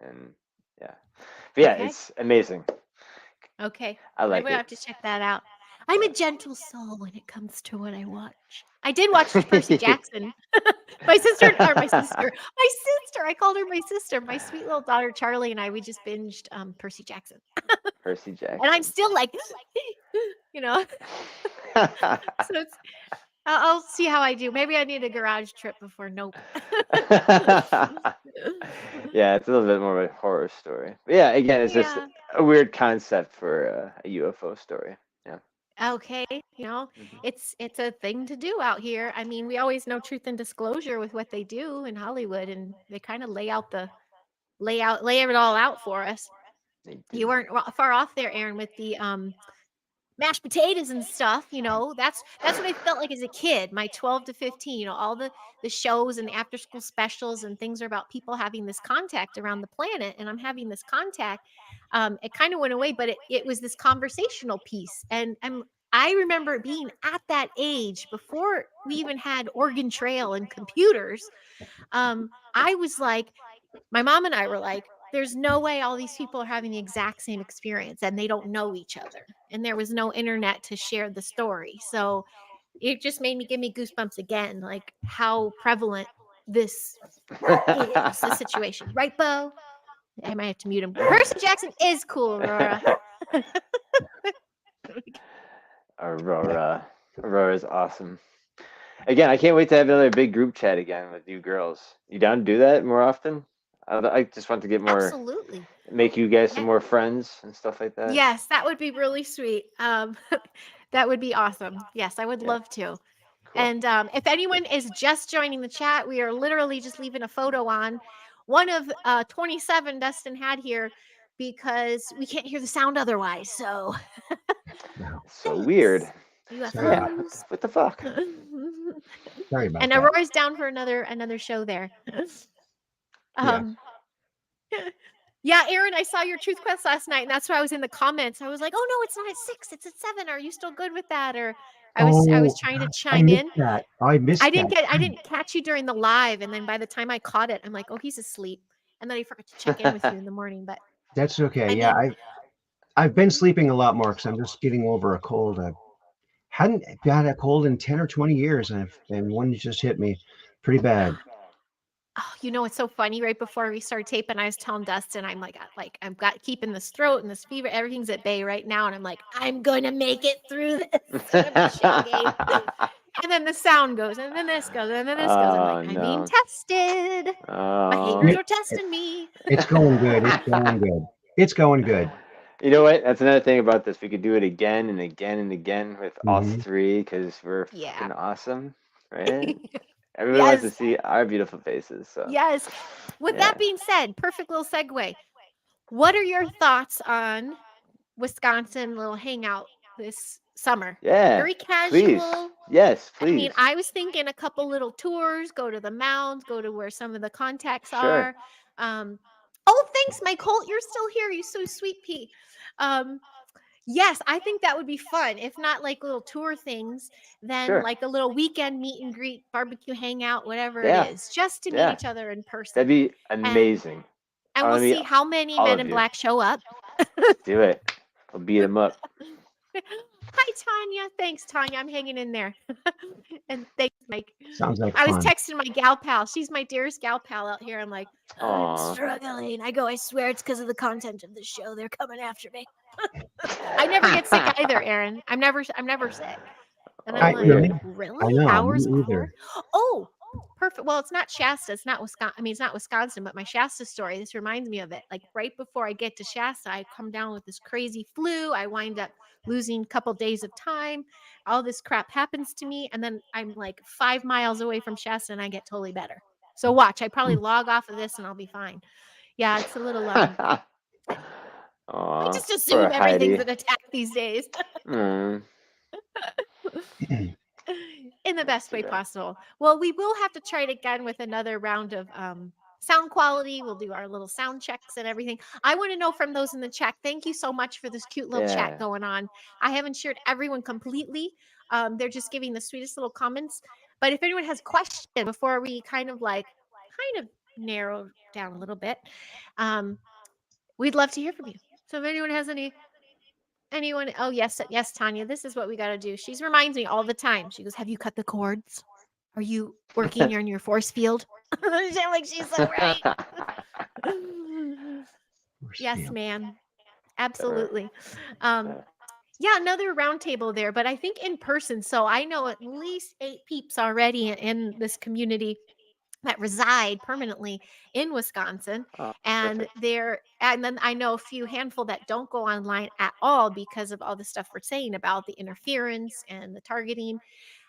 and yeah, but yeah, Okay. it's amazing. Okay. I I'm like gonna it. have to check that out. I'm a gentle soul when it comes to what I watch. I did watch Percy Jackson. My sister. I called her my sister. My sweet little daughter Charlie and I, we just binged Percy Jackson. Percy And I'm Jackson. still like, so it's I'll see how I do. Maybe I need a garage trip before Nope. Yeah, it's a little bit more of a horror story. But yeah, again, it's just Yeah. a weird concept for a UFO story. Yeah. Okay, it's a thing to do out here. I mean, we always know truth and disclosure with what they do in Hollywood, and they kind of lay it all out for us. They You do. weren't far off there, Aaron, with the mashed potatoes and stuff. That's what I felt like as a kid. My 12 to 15, all the shows and the after school specials and things are about people having this contact around the planet, and I'm having this contact. It kind of went away, but it was this conversational piece, and I remember being at that age before we even had Oregon Trail and computers. I was like, my mom and I were like, there's no way all these people are having the exact same experience and they don't know each other. And there was no internet to share the story. So it just made me give me goosebumps again, like how prevalent this is, the situation. Right, Bo? I might have to mute him. Percy Jackson is cool, Aurora. Aurora. Aurora is awesome. Again, I can't wait to have another big group chat again with you girls. You down to do that more often? I just want to get more, Absolutely. make you guys some Yeah. more friends and stuff like that. Yes, that would be really sweet. That would be awesome. Yes, I would Yeah. love to. Cool. And if anyone is just joining the chat, we are literally just leaving a photo on one of 27 Dustin had here because we can't hear the sound otherwise. So So weird. Sorry about UFOs. that. What the fuck? Sorry about And that. Aurora's down for another show there. Yeah, Aaron, I saw your Truth Quest last night, and that's why I was in the comments. I was like, "Oh no, it's not at 6; it's at 7. Are you still good with that?" Or I was trying to I chime missed in. that. I missed I that. didn't catch you during the live, and then by the time I caught it, I'm like, "Oh, he's asleep." And then I forgot to check in with you in the morning, but That's okay. I'm Yeah, in. I've been sleeping a lot more because I'm just getting over a cold. I hadn't had a cold in 10 or 20 years, and one just hit me pretty bad. Oh, it's so funny. Right before we started taping, I was telling Dustin, I'm like, I've got keeping this throat and this fever. Everything's at bay right now, and I'm like, I'm gonna make it through this. I'm a shell game. And then the sound goes, and then this goes, and then this goes. I'm like, I'm being tested. My haters are testing me. It's going good. It's going good. It's going good. You know what? That's another thing about this. We could do it again and again and again with all Mhm. three because we're Yeah. fucking awesome, right? Everyone wants to Yes. see our beautiful faces. So Yes. With that being said, perfect little segue. What are your thoughts on Wisconsin little hangout this summer? yeah, Very please, casual. yes, I mean, please. I was thinking a couple little tours, go to the mounds, go to where some of the contacts Sure. are. Oh, thanks, Mike Holt. You're still here. You're so sweet, Pete. Yes, I think that would be fun. If not like little tour things, then Sure. like a little weekend meet and greet, barbecue hangout, whatever Yeah. it is, just to meet Yeah. each other in person. That'd be amazing. and I we'll mean, see how many all men of in you. black show up. Let's do it. We'll beat them up. Hi, Tanya. Thanks, Tanya. I'm hanging in there. And thanks, Mike. Sounds like I was fun. texting my gal pal. She's my dearest gal pal out here. I'm like, I'm Aw. struggling. I go, I swear it's because of the content of the show. They're coming after me. I never get sick either, Aaron. I'm never sick. And I'm like, Really? really? I know, Hours me before? either. Oh, perfect. Well, it's not Shasta. It's not Wisconsin. I mean, it's not Wisconsin, but my Shasta story, this reminds me of it. Like right before I get to Shasta, I come down with this crazy flu. I wind up losing a couple days of time. All this crap happens to me. And then I'm like 5 miles away from Shasta and I get totally better. So watch, I probably log off of this and I'll be fine. Yeah, it's a little I Aw, just poor assume everything's Heidi. an attack these days. Mm, In the best too way bad. possible. Well, we will have to try it again with another round of sound quality. We'll do our little sound checks and everything. I want to know from those in the chat. Thank you so much for this cute little chat Yeah. going on. I haven't shared everyone completely. They're just giving the sweetest little comments. But if anyone has questions before we kind of narrow down a little bit, we'd love to hear from you. So if anyone has anyone, oh yes, yes, Tanya, this is what we got to do. She reminds me all the time. She goes, "Have you cut the cords? Are you working on your force field?" I'm like, she's so right. Yes, ma'am. Absolutely. Yeah, another round table there, but I think in person. So I know at least 8 peeps already in this community that reside permanently in Wisconsin. Oh, And perfect. and then I know a few handful that don't go online at all because of all the stuff we're saying about the interference and the targeting.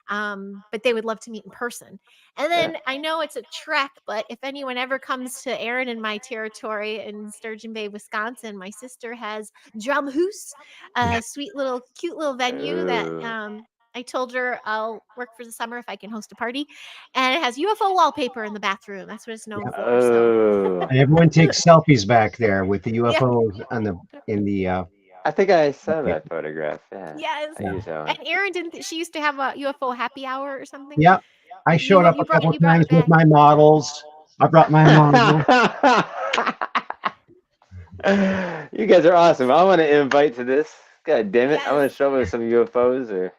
But they would love to meet in person. And then I know it's a trek, but if anyone ever comes to Aaron and my territory in Sturgeon Bay, Wisconsin, my sister has Drumhoose, a sweet little, cute little venue that Ooh. I told her I'll work for the summer if I can host a party. And it has UFO wallpaper in the bathroom. That's what it's known for. So Oh. And everyone takes selfies back there with the yeah. UFOs in the I think I saw that photograph. Yeah. Yes. I use that one. And Aaron didn't she used to have a UFO happy hour or something? Yep. I showed up a brought couple it times with back. my models. I brought my model. You guys are awesome. I want to invite to this. God damn it. I want Yes. to show them some UFOs or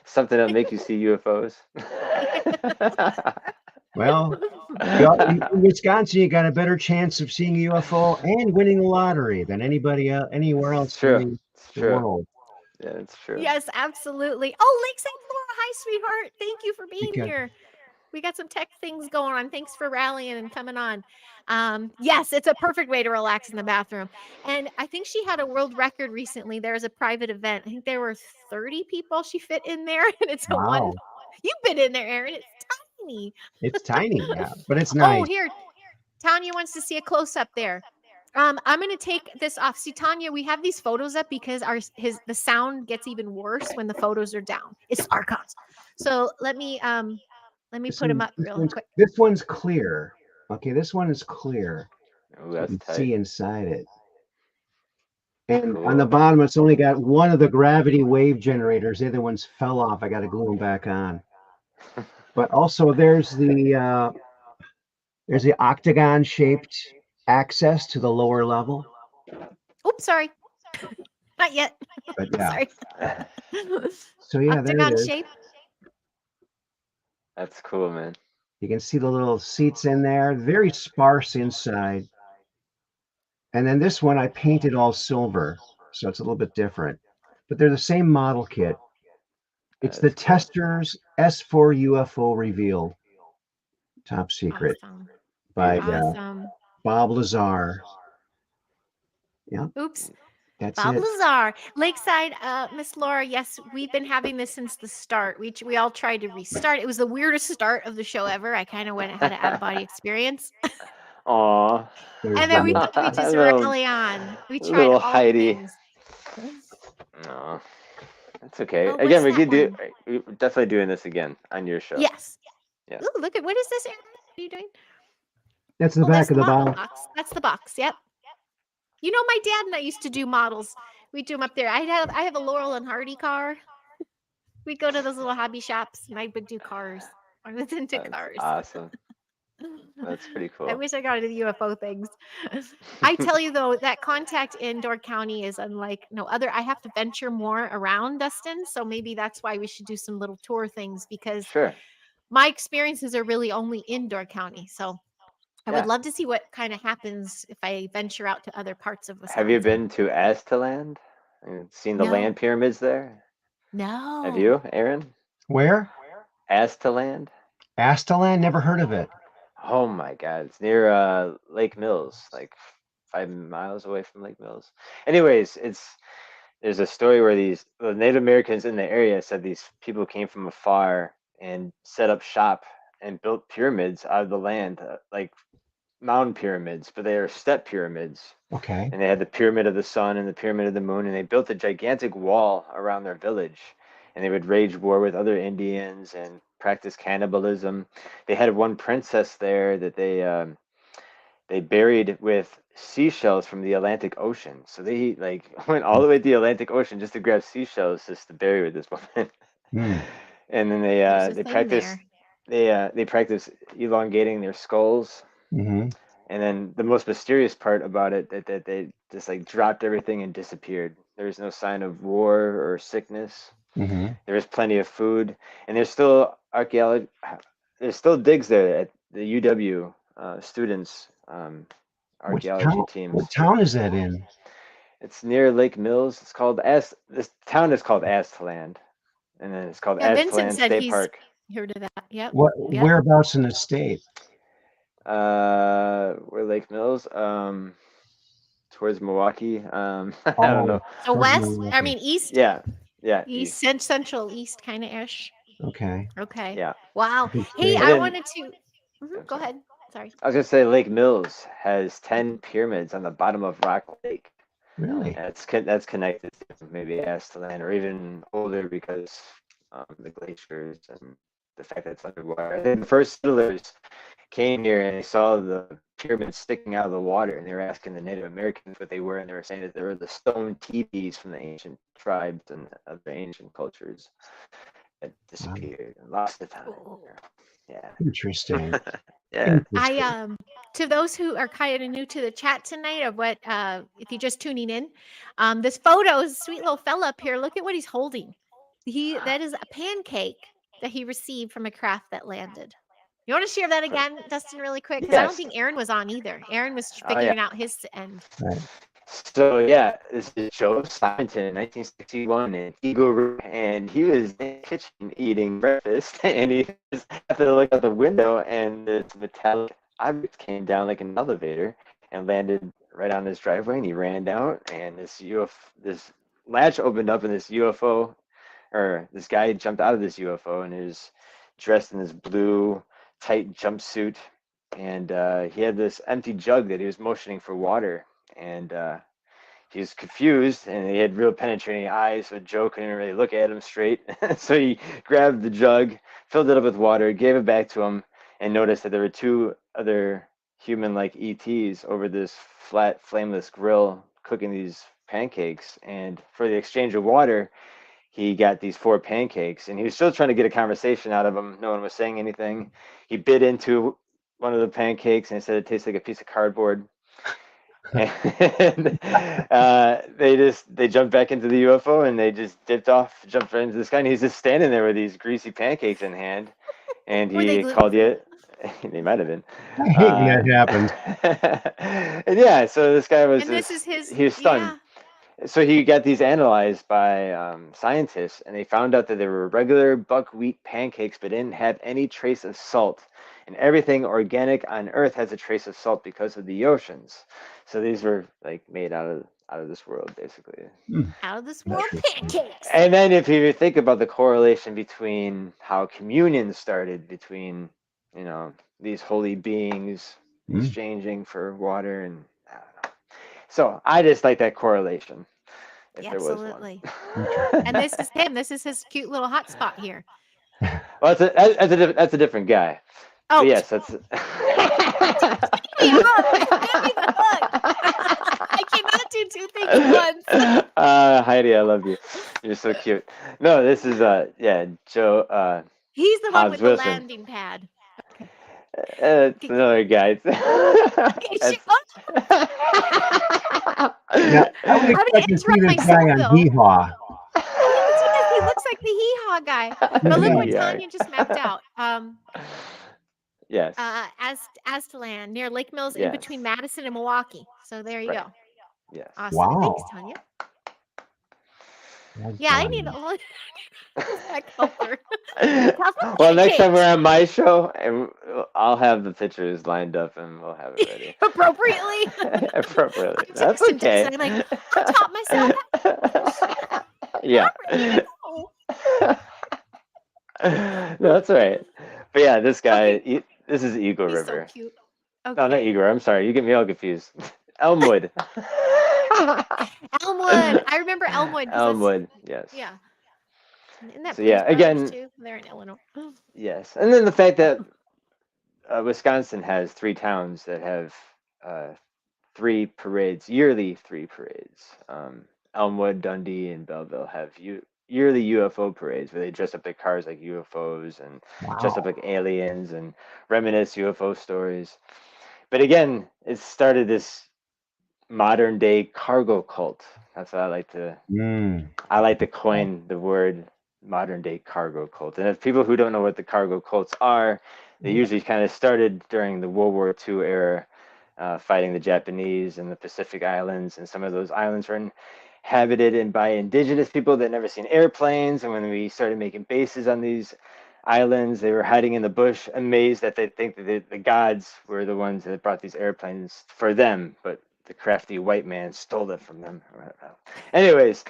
something that'll make you see UFOs. Well, in Wisconsin, you got a better chance of seeing a UFO and winning the lottery than anybody else, anywhere else True. in It's the true. world. Yeah, it's true. Yes, absolutely. Oh, Lakeside Laura, hi, sweetheart. Thank you for being Because here. We got some tech things going on. Thanks for rallying and coming on. Yes, it's a perfect way to relax in the bathroom. And I think she had a world record recently. There was a private event. I think there were 30 people she fit in there. And it's a one. wow, You've been in there, Aaron. It's tiny. it's tiny, yeah, but it's Oh, nice. here. Tanya wants to see a close up there. I'm gonna take this off. See, Tanya, we have these photos up because the sound gets even worse when the photos are down. It's archives. So let me put them up real quick. This one's clear. Okay, this one is clear. Oh, So that's you can tight. see inside it. And Cool. on the bottom, it's only got one of the gravity wave generators. The other ones fell off. I got to glue them back on. But also, there's the octagon-shaped access to the lower level. Oops, sorry. Not yet. But yeah. Sorry. So yeah, Octagon there it is. shape. That's cool, man. You can see the little seats in there, very sparse inside. And then this one, I painted all silver, so it's a little bit different. But they're the same model kit. It's the That's cool. Tester's S4 UFO Reveal, top secret, Awesome. by Awesome. Bob Lazar. Yeah, Oops. that's Bob it. Lazar, Lakeside, Miss Laura. Yes, we've been having this since the start. We all tried to restart. It was the weirdest start of the show ever. I kind of had an out of body experience, Aw. and then we just Little- rally on. We tried little all Heidi. the things. No, that's okay. Oh, Again, we what's could that do. We're definitely doing this again on your show. Yes. Yeah. Ooh, look at what is this? Aaron? What are you doing? That's the Oh, back that's of the model box. That's the box. Yep. You know, my dad and I used to do models. We do them up there. I have a Laurel and Hardy car. We go to those little hobby shops and I would do cars. I was into That's cars. awesome. That's pretty I cool. wish I got into the UFO things. I tell you though, that contact in Door County is unlike no other. I have to venture more around, Dustin. So maybe that's why we should do some little tour things, because Sure. my experiences are really only in Door County. So I would Yeah. love to see what kind of happens if I venture out to other parts of Have you Wisconsin. been to Aztaland and seen the No, land pyramids there? Have no. you, Aaron? Where? Aztaland? Astalan? Never heard of it. Oh my God, it's near Lake Mills, like 5 miles away from Lake Mills. Anyways, there's a story where the Native Americans in the area said these people came from afar and set up shop and built pyramids out of the land, like mound pyramids, but they are step pyramids. Okay. And they had the pyramid of the sun and the pyramid of the moon, and they built a gigantic wall around their village. And they would wage war with other Indians and practice cannibalism. They had one princess there that they buried with seashells from the Atlantic Ocean. So they like went all the way to the Atlantic Ocean just to grab seashells just to bury with this woman. Hmm. And then There's a they thing practiced there. they practice elongating their skulls. Mm-hmm. And then the most mysterious part about it that they just like dropped everything and disappeared. There's no sign of war or sickness. Mm-hmm. There is plenty of food, and there's still archaeology. There's still digs there at the UW students What archaeology town? teams. What town is that in? It's near Lake Mills. It's called This town is called Aztaland, and then it's called Yeah, Vincent Aztaland said State he's Park. heard of that. Yep. What? Yep. Whereabouts in the state? Where Lake Mills? Towards Milwaukee. I don't know. So towards west, I Milwaukee. mean east, Yeah, east, east. central east kind of ish. Okay. Okay. Yeah. Wow. Good Hey, state. And I then wanted to. I'm Go sorry. ahead. Sorry. I was gonna say Lake Mills has 10 pyramids on the bottom of Rock Lake. Really? That's connected to maybe Aztalan or even older because the glaciers and the fact that it's underwater. I think the first settlers came here and they saw the pyramids sticking out of the water, and they were asking the Native Americans what they were, and they were saying that they were the stone teepees from the ancient tribes and other ancient cultures that disappeared and lost to time. Yeah. Interesting. Yeah. I to those who are kind of new to the chat tonight, of what if you're just tuning in, this photo is a sweet little fella up here. Look at what he's holding. That is a pancake that he received from a craft that landed. You want to share that again, Dustin, really quick? Because I don't Yes. think Aaron was on either. Aaron was Oh, yeah. figuring out his end. Right. So yeah, this is Joe Simonton in 1961 in Eagle Room, and he was in the kitchen eating breakfast, and he just happened to look out the window, and this metallic object came down like an elevator and landed right on his driveway, and he ran down, and this latch opened up, and this guy jumped out of this UFO, and he was dressed in this blue tight jumpsuit, and he had this empty jug that he was motioning for water. And he was confused, and he had real penetrating eyes, so Joe couldn't really look at him straight. So he grabbed the jug, filled it up with water, gave it back to him, and noticed that there were two other human-like ETs over this flat, flameless grill cooking these pancakes. And for the exchange of water, he got these 4 pancakes, and he was still trying to get a conversation out of them. No one was saying anything. He bit into one of the pancakes, and he said it tasted like a piece of cardboard. And they jumped back into the UFO, and they just jumped right into the sky, and he's just standing there with these greasy pancakes in hand, and he called you. They might have been. I hate when that happens. And yeah, so this guy was And this is his. he was stunned. Yeah. So he got these analyzed by scientists, and they found out that they were regular buckwheat pancakes, but didn't have any trace of salt. And everything organic on Earth has a trace of salt because of the oceans. So these were like made out of this world, basically. Out of this world pancakes. And then if you think about the correlation between how communion started between, these holy beings exchanging for water, and I don't know. So I just like that correlation. If Absolutely. There was one. And this is him. This is his cute little hotspot here. Well, that's a different guy. Oh, but yes, that's. I cannot do 2 things at once. Heidi, I love you. You're so cute. No, this is Joe. He's the one Hobbs with Wilson. the landing pad. Okay. It's another guy. Okay, Now, I would I'm gonna expect to see interrupt this guy myself on though. Hee-Haw. Oh, he looks like the hee-haw guy. But look what Yeah. Tanya just mapped out. Yes. Aztalan near Lake Mills, in Yes. between Madison and Milwaukee. So there you Right. go. Yes. Awesome. Wow. Thanks, Tanya. Yeah, I need a little that helper. Well, next Okay. time we're on my show, I'll have the pictures lined up and we'll have it ready. Appropriately. Appropriately. I'm That's texting okay. Dustin. I'm like, I taught myself. Yeah. Not ready to go. No, that's all right. But yeah, this guy, Okay. this is Eagle He's so River. cute. No, not Okay. Igor. I'm sorry. You get me all confused. Elmwood. Elmwood. I remember Elmwood. Elmwood. Yes. Yeah. Isn't that So Blues yeah, Brothers again, too? They're in Illinois. yes. And then the fact that Wisconsin has 3 towns that have 3 parades, yearly 3 parades. Elmwood, Dundee, and Belleville have yearly UFO parades where they dress up their cars like UFOs and dress up Wow. like aliens and reminisce UFO stories. But again, it started this modern day cargo cult. That's what I like to. I like to coin the word modern day cargo cult. And if people who don't know what the cargo cults are, they usually kind of started during the World War II era, fighting the Japanese and the Pacific Islands, and some of those islands were inhabited and by indigenous people that never seen airplanes. And when we started making bases on these islands, they were hiding in the bush, amazed that they think that the gods were the ones that brought these airplanes for them, but the crafty white man stole it from them. Anyways,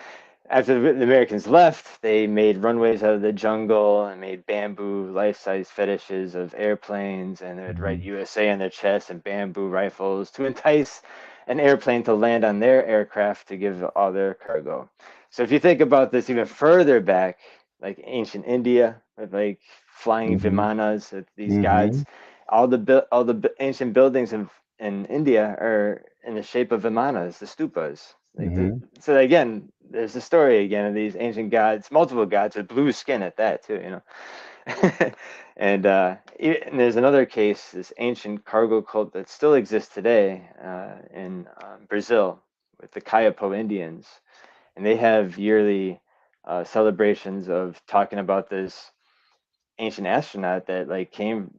after the Americans left, they made runways out of the jungle and made bamboo life-size fetishes of airplanes, and they would write USA on their chests and bamboo rifles to entice an airplane to land on their aircraft to give all their cargo. So if you think about this even further back, like ancient India, with like flying vimanas, these gods, all the ancient buildings in India are in the shape of vimanas, the stupas. So again, there's the story again of these ancient gods, multiple gods with blue skin at that too, you know. And there's another case, this ancient cargo cult that still exists today in Brazil with the Kayapo Indians, and they have yearly celebrations of talking about this ancient astronaut that like came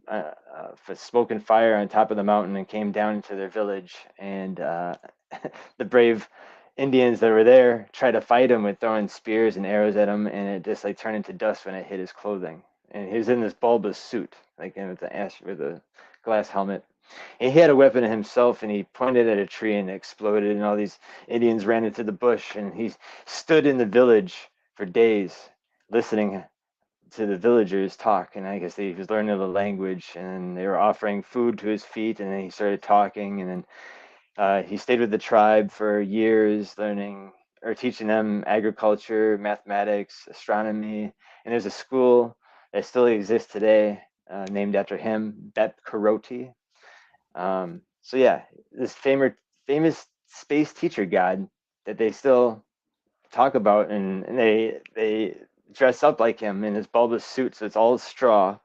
for smoke and fire on top of the mountain and came down into their village, and the brave Indians that were there tried to fight him with throwing spears and arrows at him, and it just like turned into dust when it hit his clothing. And he was in this bulbous suit, like with a glass helmet. And he had a weapon himself, and he pointed at a tree and it exploded, and all these Indians ran into the bush, and he stood in the village for days listening to the villagers talk, and I guess he was learning the language, and they were offering food to his feet, and then he started talking, and then he stayed with the tribe for years, learning or teaching them agriculture, mathematics, astronomy, and there's a school that still exists today named after him, Bep Karoti. So yeah, this famous space teacher god that they still talk about, and they dress up like him in his bulbous suit, so it's all straw,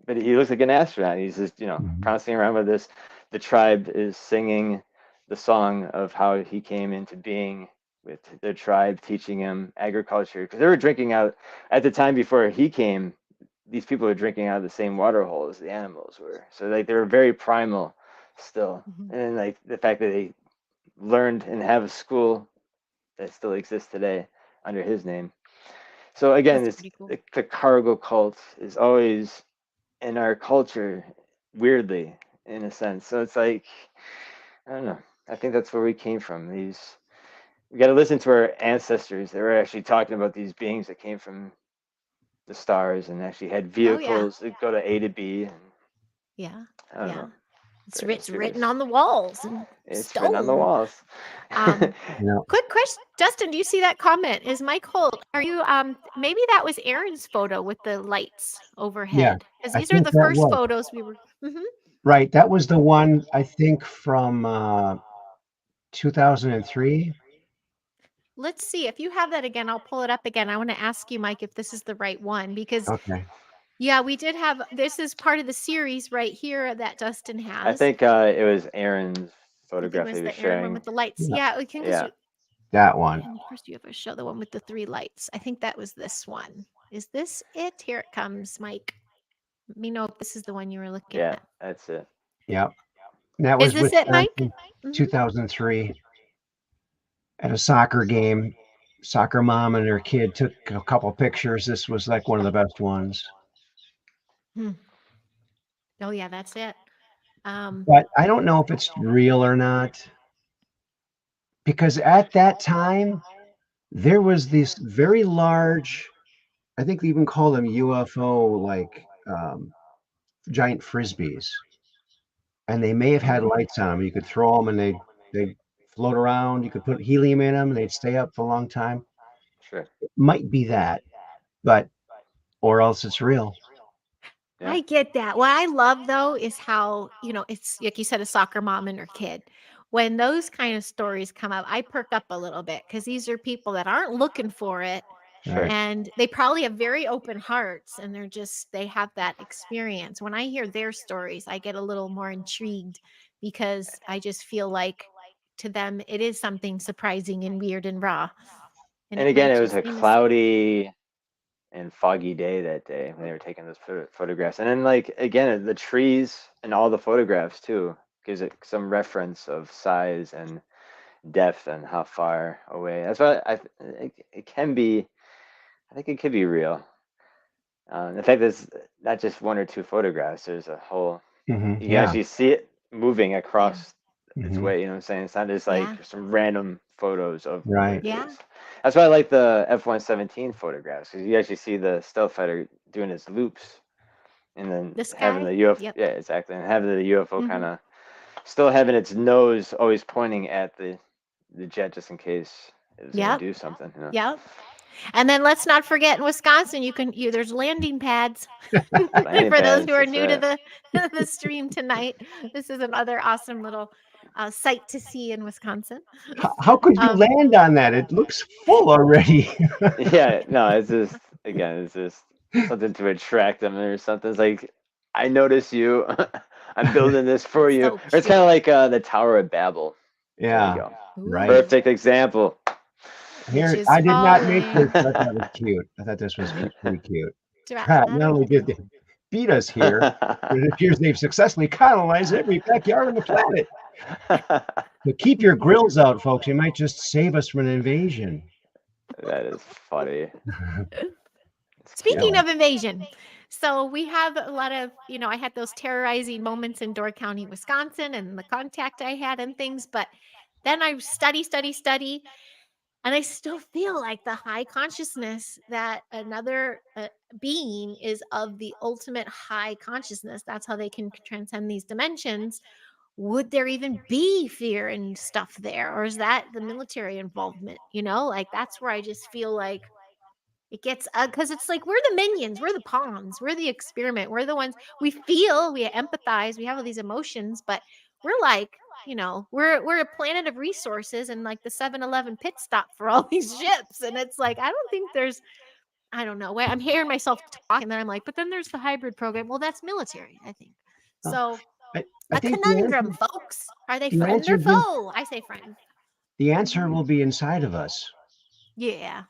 but he looks like an astronaut. He's just prancing around with this. The tribe is singing the song of how he came into being with the tribe, teaching him agriculture, because they were drinking out at the time before he came. These people were drinking out of the same water hole as the animals were, so like they were very primal still. And like the fact that they learned and have a school that still exists today under his name. So again, That's pretty cool. the cargo cult is always in our culture, weirdly, in a sense. So it's like, I don't know. I think that's where we came from. We got to listen to our ancestors. They were actually talking about these beings that came from the stars and actually had vehicles that go to A to B. And Yeah. I don't know. It's written on the walls and It's stone. written on the walls. Quick question, Dustin, do you see that comment? Is Mike Holt, are you maybe that was Aaron's photo with the lights overhead? Because these are the first photos we were Right. That was the one, I think, from 2003. Let's see if you have that again. I'll pull it up again. I want to ask you, Mike, if this is the right one, because Yeah, we did have. This is part of the series right here that Dustin I has. think it was Aaron's I think it photograph was he was the Aaron one sharing. with the lights. Yeah. Yeah, we can. Yeah. That one. And first, you have to show the one with the 3 lights. I think that was this one. Is this it? Here it comes, Mike. Let me know if this is the one you were looking Yeah, at. that's it. Yep. That Is was this it, Mike? Wisconsin, Mhm. 2003. At a soccer game, soccer mom and her kid took a couple pictures. This was like one of the best ones. Oh yeah, that's it. But I don't know if it's real or not, because at that time there was this very large, I think they even call them UFO, like giant frisbees, and they may have had lights on them. You could throw them and they float around. You could put helium in them and they'd stay up for a long time. Sure. It might be that, but or else it's real. Yeah. I get that. What I love though is how, it's like you said, a soccer mom and her kid. When those kind of stories come up, I perk up a little bit because these are people that aren't looking for it. Sure. Right. And they probably have very open hearts and they have that experience. When I hear their stories, I get a little more intrigued because I just feel like to them it is something surprising and weird and raw. And And it again, might it was just a be cloudy and foggy day that day when they were taking those photographs. And then, like, again, the trees and all the photographs too gives it some reference of size and depth and how far away. That's why it can be. I think it could be real. In fact, there's not just 1 or 2 photographs. There's a whole. You can Yeah. actually see it moving across its Mhm. way. You know what I'm saying? It's not just like Yeah. some random photos of what Right. it Yeah. is. That's why I like the F-117 photographs, because you actually see the stealth fighter doing its loops, and then The having sky. the UFO. Yep. Yeah, exactly, and having the UFO Mhm. kind of still having its nose always pointing at the jet, just in case it was going Yep. to do something. You know? Yep. And then let's not forget in Wisconsin, there's landing pads. Landing For those pads, who are that's new to right. the stream tonight, this is another awesome little sight to see in Wisconsin. How could you Um, land on that? It looks full already. Yeah, no, it's just again, it's just something to attract them or something. It's like, I notice you. I'm building this for you. so Or it's kind of cute. like the Tower of Babel. There you Yeah. go. Right. Ooh, Perfect example. which Here, is I did not make this, falling. but that was cute. I thought this was pretty cute. Drop Not that only did they beat us here, but it appears they've successfully colonized every backyard on the planet. So keep your grills out, folks. You might just save us from an invasion. That is funny. It's cute. Speaking of invasion, so we have a lot of, I had those terrorizing moments in Door County, Wisconsin, and the contact I had and things, but then I study, and I still feel like the high consciousness that another being is of the ultimate high consciousness. That's how they can transcend these dimensions. Would there even be fear and stuff there? Or is that the military involvement? Like that's where I just feel like it gets because it's like we're the minions, we're the pawns, we're the experiment, we're the ones we feel, we empathize, we have all these emotions, but we're like, we're a planet of resources and like the 7-Eleven pit stop for all these ships. And it's like, I don't think there's, I don't know. I'm hearing myself talk, and then I'm like, but then there's the hybrid program. Well, that's military, I think. Oh, So I a think conundrum, folks. Are they the friend answer or will foe? I say friend. the answer will be inside of us. Yeah.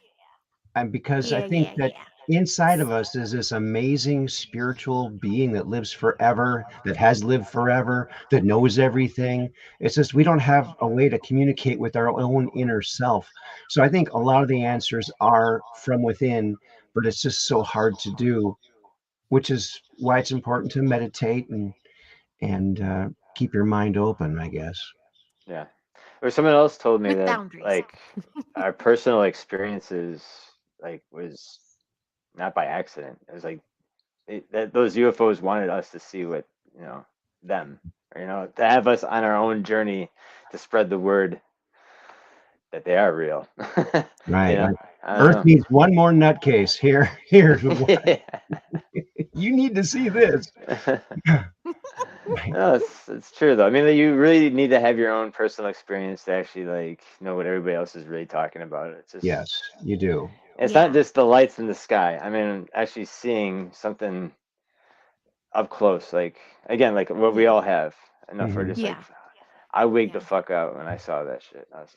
And because I Yeah, think yeah, that yeah. inside of us is this amazing spiritual being that lives forever, that has lived forever, that knows everything. It's just we don't have a way to communicate with our own inner self. So I think a lot of the answers are from within, but it's just so hard to do, which is why it's important to meditate and keep your mind open, I guess. Yeah. Or someone else told me With that, boundaries. like, our personal experiences, like, was not by accident. It was like that those UFOs wanted us to see what, them, or, to have us on our own journey to spread the word that they are real. Right. Like I Earth don't needs one more nutcase. Here, know. you need to see this. No, it's true though. I mean, you really need to have your own personal experience to actually like know what everybody else is really talking about. It's just Yes, you do. it's Yeah. not just the lights in the sky. I mean, actually seeing something up close, like again, like what we all have. Enough for just Yeah. like I wigged Yeah. the fuck out when I saw that shit. I was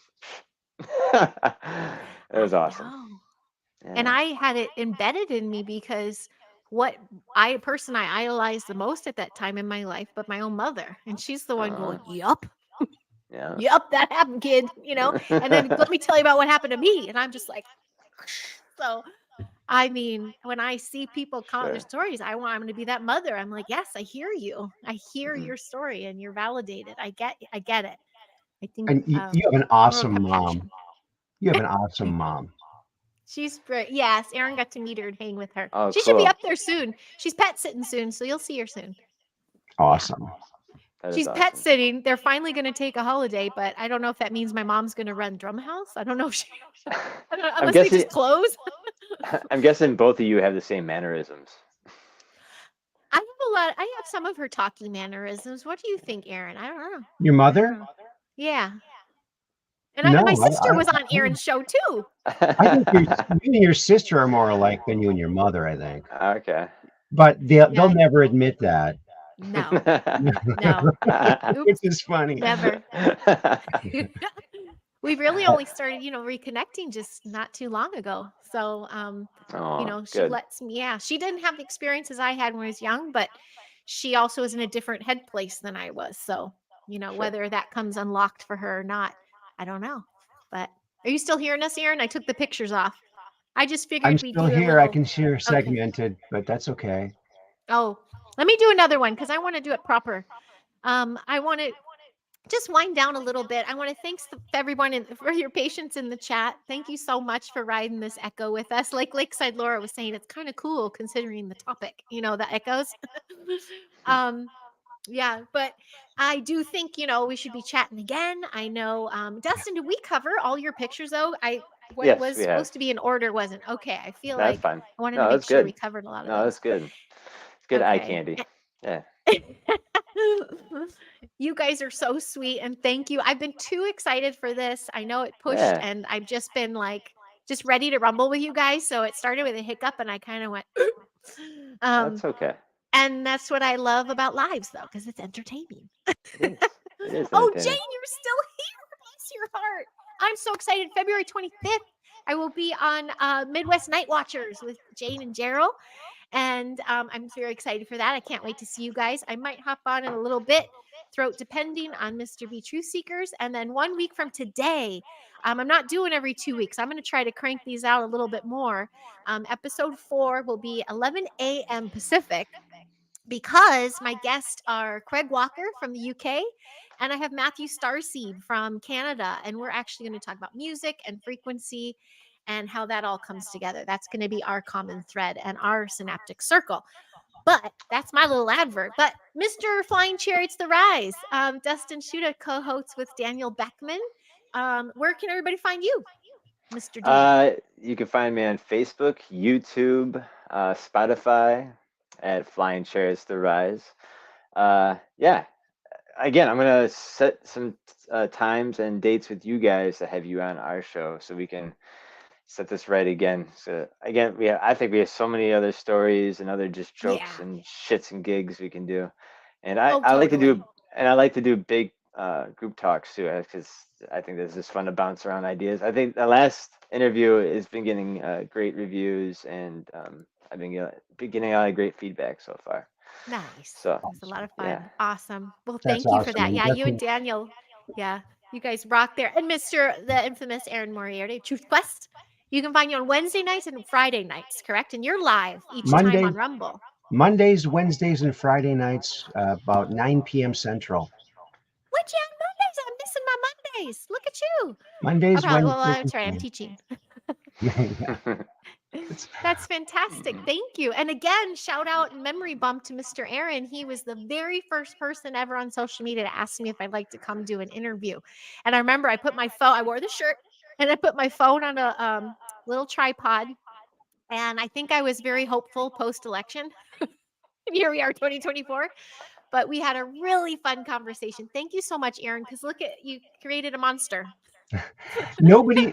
it was I awesome. know. Yeah. And I had it embedded in me because what I idolized the most at that time in my life, but my own mother. And she's the one going, yup, Yeah. yup, that happened, kid, you know? And then let me tell you about what happened to me. And I'm just like, so I mean, when I see people comment their Sure. stories, I'm going to be that mother. I'm like, yes, I hear you. I hear Mhm. your story and you're validated. I get it. I think And you have an more awesome mom. compassion. You have an awesome mom. She's great. Yes, Aaron got to meet her and hang with her. Oh, She should be cool. up there soon. She's pet sitting soon, so you'll see her soon. Awesome. That is She's pet awesome. sitting. They're finally going to take a holiday, but I don't know if that means my mom's going to run Drumhouse. I don't know if she. I don't know, I'm unless they guessing. just close. I'm guessing both of you have the same mannerisms. I have some of her talking mannerisms. What do you think, Aaron? I don't know. Your mother? Yeah. And No, my sister was on Aaron's show too. I think you and your sister are more alike than you and your mother, I think. Okay. But they'll Yeah. never admit that. No. No. Which is funny. Never. We really only started, reconnecting just not too long ago. So, Oh, she good. lets me, she didn't have the experiences I had when I was young, but she also is in a different head place than I was. So, Sure. whether that comes unlocked for her or not, I don't know. But are you still hearing us, Aaron? I took the pictures off. I just figured I'm we'd still do a here. little. I can share Okay. segmented, but that's okay. Oh, let me do another one because I want to do it proper. I want to just wind down a little bit. I want to thanks everyone for your patience in the chat. Thank you so much for riding this echo with us. Like Lakeside Laura was saying, it's kind of cool considering the topic, the echoes. Yeah, but I do think, we should be chatting again. I know, Dustin, did we cover all your pictures though? What Yes, was we have. supposed to be in order wasn't. Okay, I feel No, that's like fine. I wanted No, to make that's sure good. we covered a lot of No, those. that's good. It's good eye Okay. candy. Yeah. You guys are so sweet and thank you. I've been too excited for this. I know it pushed Yeah. and I've just been like just ready to rumble with you guys. So it started with a hiccup and I kind of went That's okay. and that's what I love about lives though, because it's entertaining. It is. It is Oh, entertaining. Jane, you're still here. Bless your heart. I'm so excited. February 25th, I will be on Midwest Night Watchers with Jane and Gerald. And I'm very excited for that. I can't wait to see you guys. I might hop on in a little bit, depending on Mr. B Truth Seekers. And then 1 week from today, I'm not doing every 2 weeks. I'm going to try to crank these out a little bit more. Episode 4 will be 11 a.m. Pacific because my guests are Craig Walker from the UK and I have Matthew Starseed from Canada. And we're actually going to talk about music and frequency and how that all comes together. That's going to be our common thread and our synaptic circle. But that's my little advert. But Mr. Flying Chariots The Rise, Dustin Schutta co-hosts with Daniel Beckman. Where can everybody find you, Mr. D? You can find me on Facebook, YouTube, Spotify at Flying Chariots The Rise. Yeah. Again, I'm gonna set some times and dates with you guys to have you on our show so we can set this right again. So again, I think we have so many other stories and other just jokes and shits and gigs we can do. And I like to do big group talks too, because I think this is fun to bounce around ideas. I think the last interview has been getting great reviews, and I've been getting a lot of great feedback so far. Nice. So It was a lot of fun. yeah. Awesome. Well, That's thank you for awesome. that. And Yeah, you and Dustin- Daniel. Yeah, you guys rock there. And the infamous Aaron Moriarty, Truth Quest. You can find you on Wednesday nights and Friday nights, correct? And you're live each time on Rumble. Mondays, Wednesdays, and Friday nights, about 9 p.m. Central. What you on Mondays? I'm missing my Mondays. Look at you. Mondays, Wednesdays. That's right. I'm teaching. That's fantastic. Thank you. And again, shout out and memory bump to Mr. Aaron. He was the very first person ever on social media to ask me if I'd like to come do an interview. And I remember I wore the shirt and I put my phone on a little tripod. And I think I was very hopeful post-election. And here we are, 2024. But we had a really fun conversation. Thank you so much, Aaron, because look at you created a monster. Nobody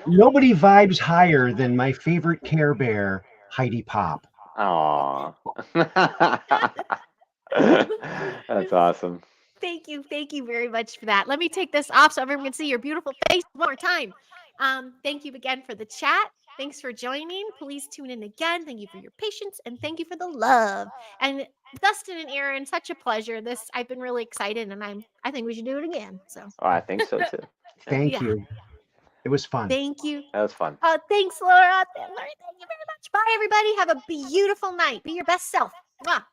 vibes higher than my favorite Care Bear, Heidi Pop. Aww. That's awesome. Thank you very much for that. Let me take this off so everyone can see your beautiful face one more time. Thank you again for the chat. Thanks for joining. Please tune in again. Thank you for your patience and thank you for the love. And Dustin and Aaron, such a pleasure. I've been really excited, and I think we should do it again. So Oh, I think so too. Thank yeah. you. It was fun. Thank you. That was fun. Thanks, Laura. Thank you very much. Bye, everybody. Have a beautiful night. Be your best self. Mwah.